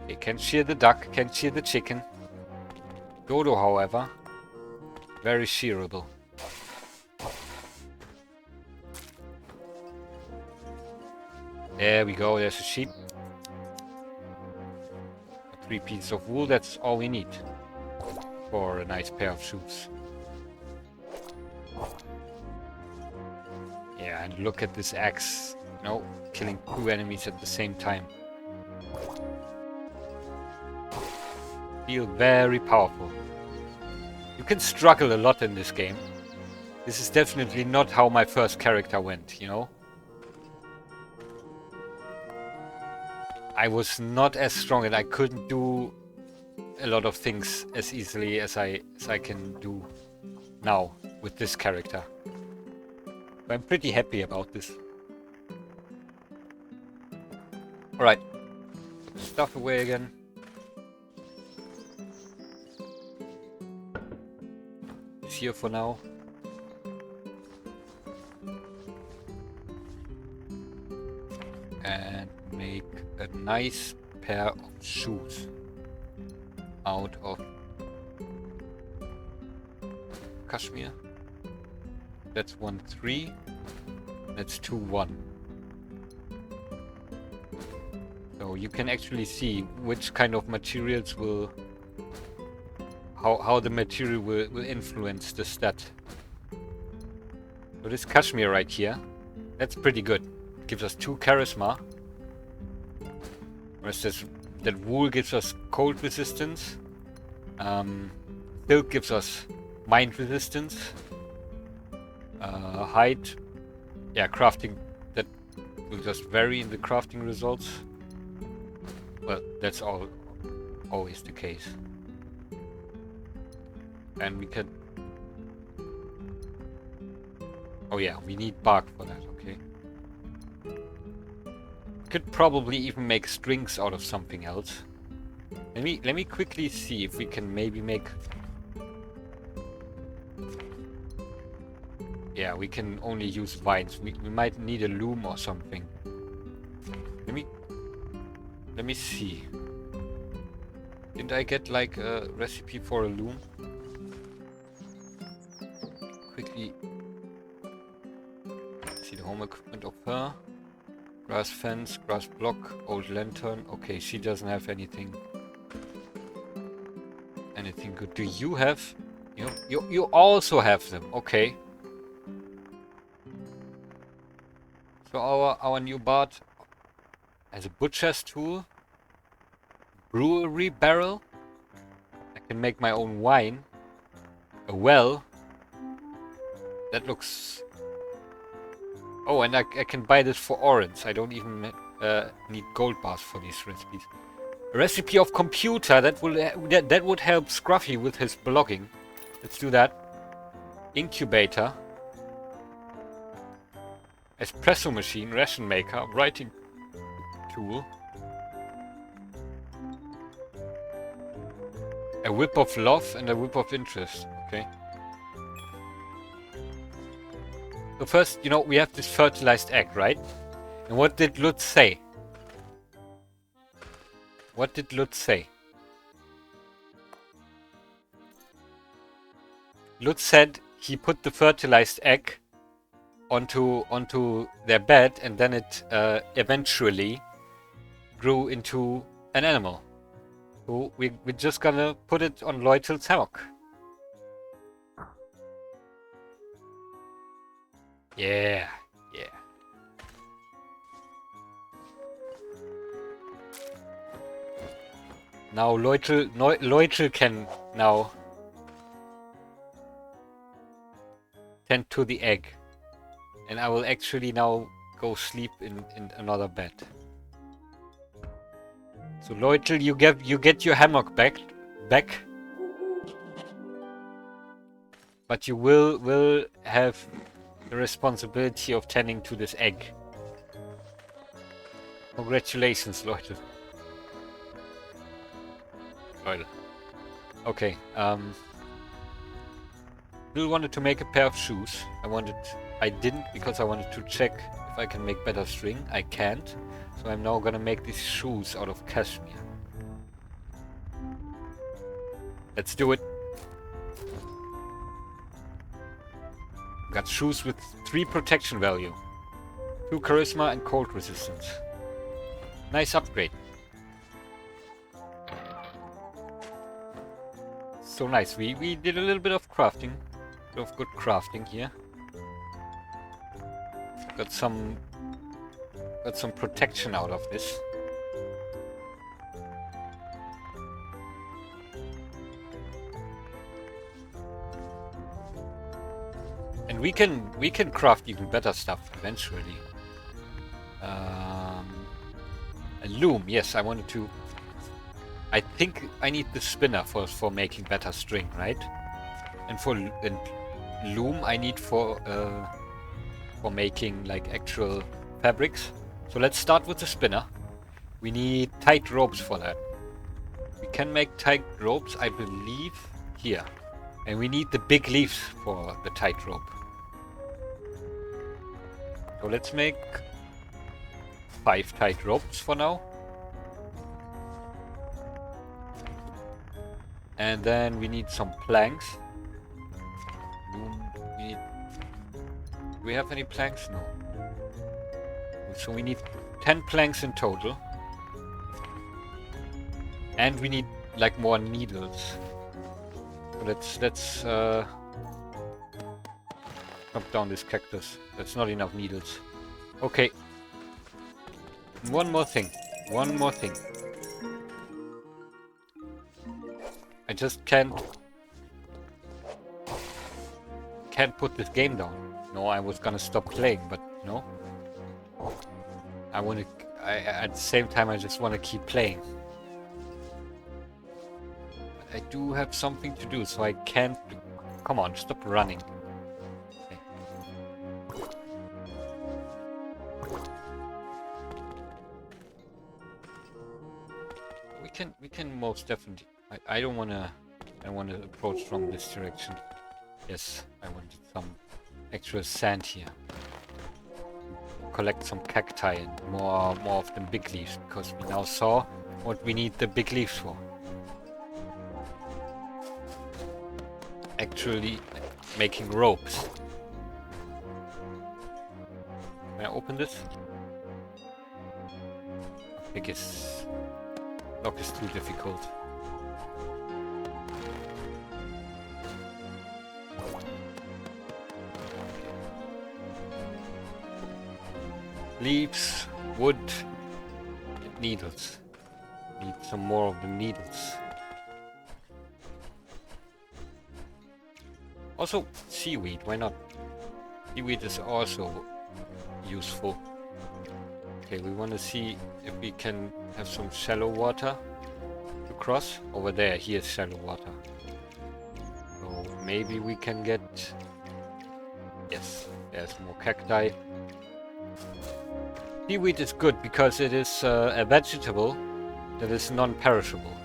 Okay, can shear the duck, can shear the chicken. Dodo, however, very shearable. There we go, there's a sheep. 3 pieces of wool, that's all we need for a nice pair of shoes. Yeah, and look at this axe. No, killing 2 enemies at the same time. Feel very powerful. You can struggle a lot in this game. This is definitely not how my first character went, you know? I was not as strong and I couldn't do a lot of things as easily as I can do now with this character. But I'm pretty happy about this. Alright. Put the stuff away again. It's here for now. And make a nice pair of shoes out of cashmere. That's 1 3. That's 2 1. So So you can actually see which kind of materials will... How the material will influence the stat. So this cashmere right here, that's pretty good. It gives us 2 charisma. Whereas that wool gives us cold resistance. Silk gives us mind resistance. Height. Yeah, crafting. That will just vary in the crafting results. Well, that's always the case. And we can... Oh yeah, we need bark for that, okay. Could probably even make strings out of something else. Let me quickly see if we can maybe make... Yeah, we can only use vines. We might need a loom or something. Let me see. Didn't I get like a recipe for a loom? Quickly see the home equipment of her. Grass fence, grass block, old lantern. Okay, she doesn't have anything good. Do you have? You also have them. Okay. So our new bard has a butcher's tool, brewery barrel. I can make my own wine. A well. That looks... Oh, and I can buy this for orange. I don't even need gold bars for these recipes. A recipe of computer, that would help Scruffy with his blogging. Let's do that. Incubator. Espresso machine, ration maker, writing tool. A whip of love and a whip of interest. Okay. So first, we have this fertilized egg, right? And what did Lutz say? What did Lutz say? Lutz said he put the fertilized egg onto their bed, and then it eventually grew into an animal. So we're just gonna put it on Loytel's hammock. Yeah. Now Loytel can now tend to the egg. And I will actually now go sleep in another bed. So Loytel, you get your hammock back. But you will have the responsibility of tending to this egg. Congratulations, Loytel. Okay, Bill wanted to make a pair of shoes. I didn't because I wanted to check if I can make better string. I can't. So I'm now gonna make these shoes out of cashmere. Let's do it. Got shoes with 3 protection value, 2 charisma and cold resistance. Nice upgrade. So nice. We did a little bit of crafting. Of good crafting here. Got some protection out of this. And we can craft even better stuff eventually. A loom, yes, I wanted to. I think I need the spinner for making better string, right? And loom I need for making like actual fabrics. So let's start with the spinner. We need tight ropes for that. We can make tight ropes, I believe, here. And we need the big leaves for the tight rope. So let's make 5 tight ropes for now. And then we need some planks. Do we have any planks? No. So we need 10 planks in total. And we need like more needles. So let's chop down this cactus. That's not enough needles. Okay. One more thing. One more thing. I just can't put this game down. No, I was gonna stop playing, but no. At the same time I just wanna keep playing. But I do have something to do, so I can't do. Come on, stop running. Okay. We can most definitely. I don't wanna approach from this direction. Yes, I wanted some actual sand here. Collect some cacti and more of the big leaves, because we now saw what we need the big leaves for. Actually making ropes. Can I open this? I think it's lock is too difficult. Leaves, wood, and needles. Need some more of the needles. Also, seaweed, why not? Seaweed is also useful. Okay, we want to see if we can have some shallow water to cross. Over there, here's shallow water. So maybe we can get... Yes, there's more cacti. Seaweed is good because it is a vegetable that is non-perishable.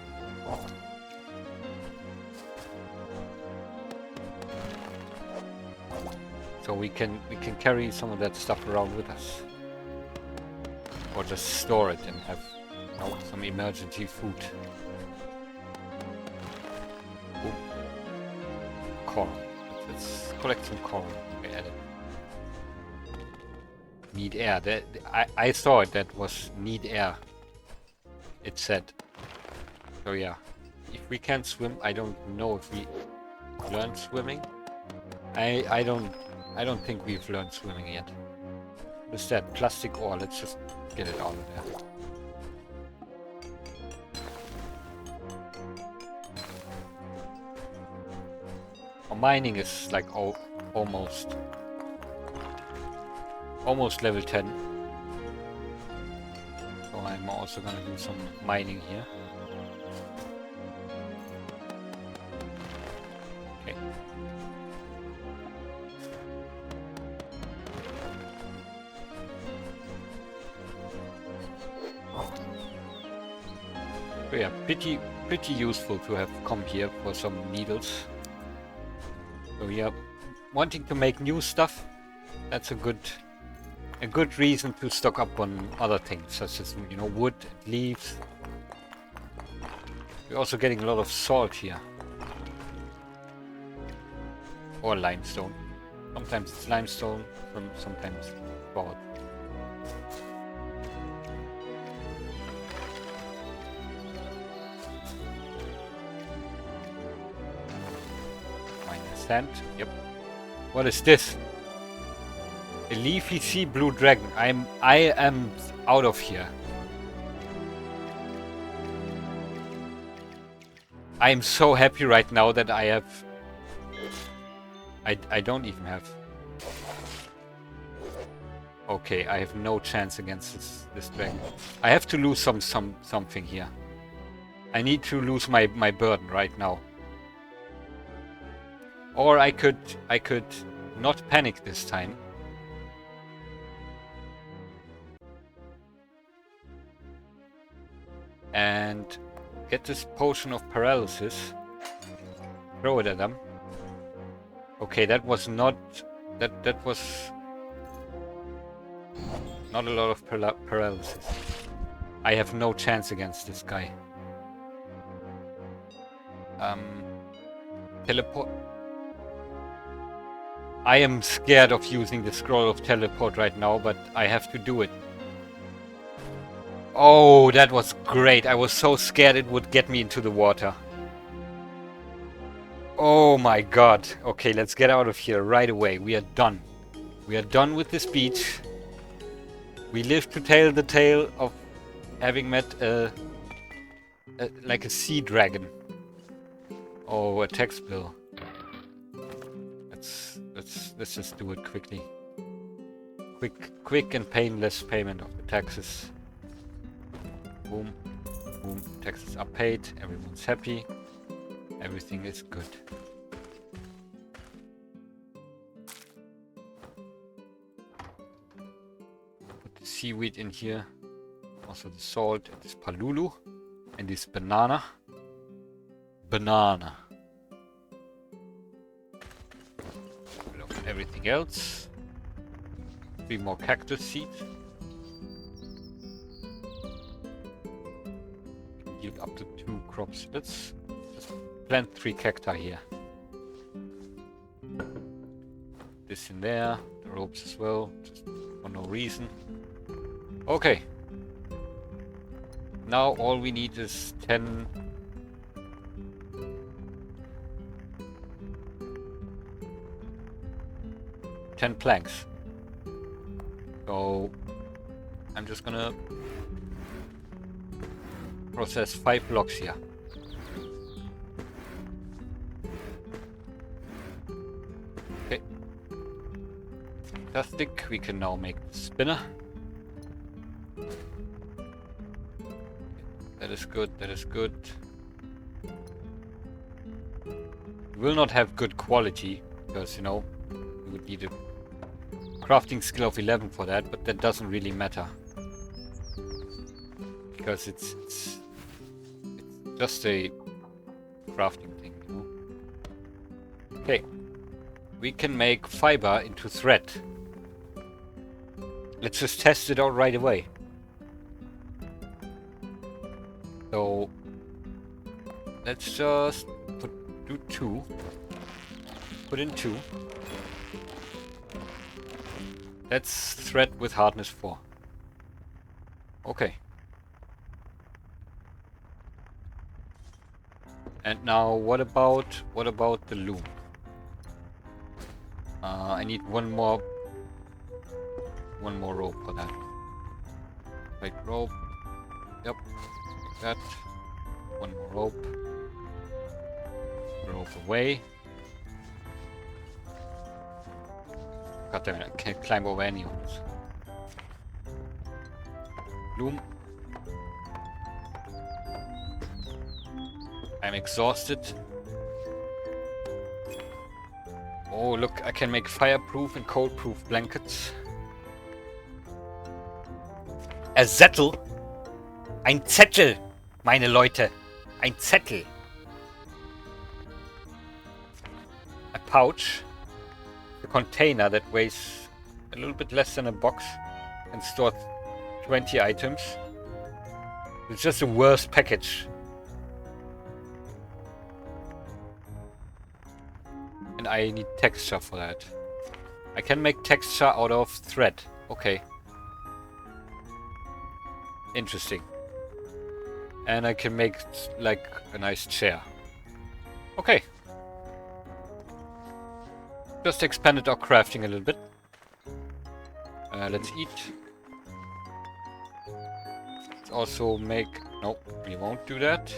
So we can carry some of that stuff around with us. Or just store it and have, you know, some emergency food. Boom. Coral. Let's collect some coral. Okay, add it. Need air. I saw it. That was need air. It said. So yeah. If we can't swim, I don't know if we learned swimming. I don't think we've learned swimming yet. What is that? Plastic ore. Let's just get it out of there. Our mining is like almost level 10. So I'm also gonna do some mining here. Okay. So yeah, pretty useful to have come here for some needles. So yeah, wanting to make new stuff, that's a good reason to stock up on other things, such as, you know, wood, leaves. We're also getting a lot of salt here. Or limestone. Sometimes it's limestone, sometimes salt. Sand. Yep. What is this? A leafy sea blue dragon. I am out of here. I am so happy right now that I have. I don't even have. Okay, I have no chance against this dragon. I have to lose something here. I need to lose my burden right now. Or I could not panic this time. And get this potion of paralysis. Throw it at them. Okay, that was not... That was... not a lot of paralysis. I have no chance against this guy. Teleport... I am scared of using the scroll of teleport right now, but I have to do it. Oh, that was great. I was so scared it would get me into the water. Oh my god. Okay, let's get out of here right away. We are done. We are done with this beach. We live to tell the tale of having met like a sea dragon. Oh, a tax bill. Let's just do it quickly. Quick and painless payment of the taxes. Boom, boom. Taxes are paid. Everyone's happy. Everything is good. Put the seaweed in here. Also the salt and this palulu and this banana. Banana. Everything else. 3 more cactus seeds. Yield up to 2 crops. Let's just plant 3 cacti here. This in there. The ropes as well. Just for no reason. Okay. Now all we need is 10... 10 planks. So I'm just gonna process 5 blocks here. Okay. Fantastic. We can now make the spinner. That is good, that is good. We will not have good quality because, you know, we would need a crafting skill of 11 for that, but that doesn't really matter. Because it's just a crafting thing, you know? Okay. We can make fiber into thread. Let's just test it out right away. So let's just do 2. Put in 2. Let's thread with hardness 4. Okay. And now what about the loom? I need one more rope for that. Right, rope. Yep. Like that. One more rope. Rope away. God damn it, I can't climb over any of this. Loom. I'm exhausted. Oh, look, I can make fireproof and cold-proof blankets. A Zettel. Ein Zettel, meine Leute. Ein Zettel. A pouch. A container that weighs a little bit less than a box and stores 20 items. It's just the worst package. And I need texture for that. I can make texture out of thread. Okay. Interesting. And I can make like a nice chair. Okay. Just expanded our crafting a little bit. Let's eat. Let's also make... Nope, we won't do that.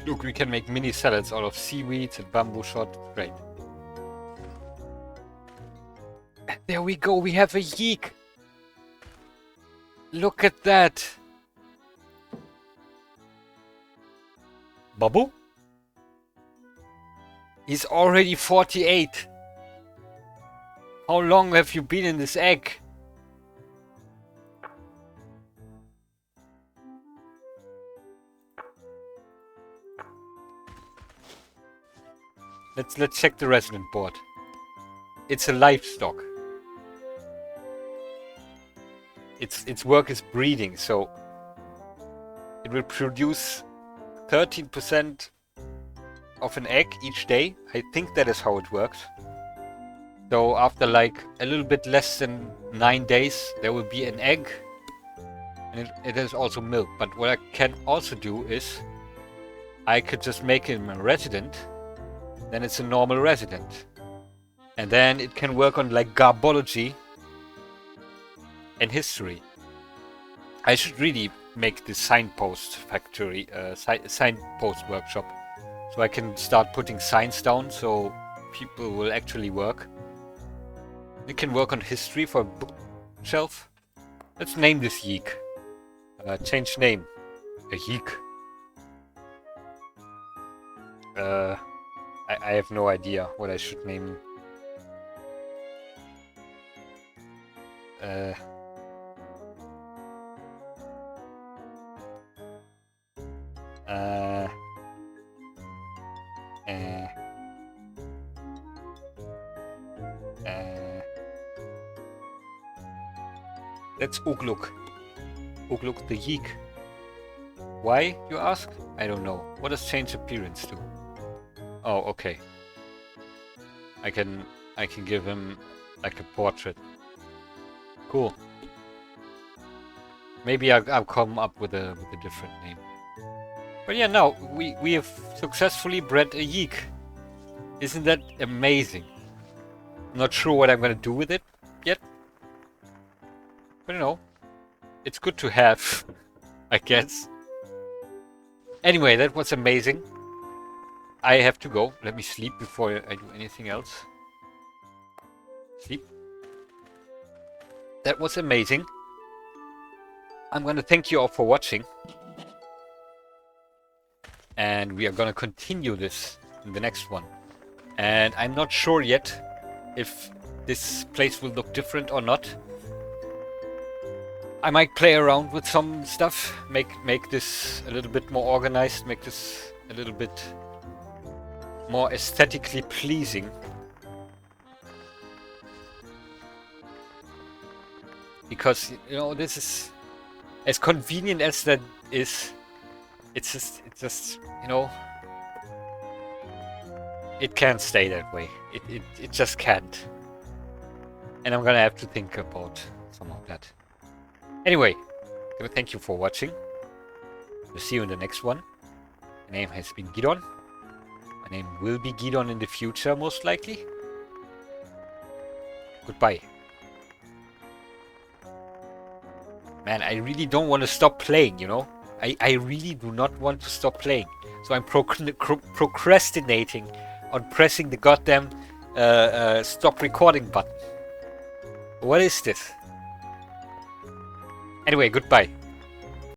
Look, we can make mini salads out of seaweeds and bamboo shot. Great. And there we go, we have a yeek. Look at that. Babu? He's already 48. How long have you been in this egg? Let's check the resident board. It's a livestock. Its work is breeding, so it will produce 13% of an egg each day. I think that is how it works. So after like a little bit less than 9 days, there will be an egg. And it is also milk. But what I can also do is I could just make him a resident. Then it's a normal resident. And then it can work on like garbology and history. I should really make this signpost factory, signpost workshop. So I can start putting signs down so people will actually work. It can work on history for a bookshelf. Let's name this Yeek. Change name. A Yeek. I have no idea what I should name him. That's Ugluk. Ugluk the Yeek. Why, you ask? I don't know. What does change appearance do? Oh, okay. I can give him like a portrait. Cool. Maybe I'll come up with a different name. But yeah, now we have successfully bred a Yeek. Isn't that amazing? I'm not sure what I'm gonna do with it yet. But you know, it's good to have, I guess. Anyway, that was amazing. I have to go. Let me sleep before I do anything else. Sleep. That was amazing. I'm gonna thank you all for watching. And we are gonna continue this in the next one. And I'm not sure yet if this place will look different or not. I might play around with some stuff, make this a little bit more organized, make this a little bit more aesthetically pleasing. Because, you know, this is as convenient as that is. It's just, you know, it can't stay that way. It just can't. And I'm gonna have to think about some of that. Anyway, thank you for watching. We'll see you in the next one. My name has been Gidon. My name will be Gidon in the future, most likely. Goodbye. Man, I really don't want to stop playing, you know? I really do not want to stop playing. So I'm procrastinating on pressing the goddamn stop recording button. What is this? Anyway, goodbye.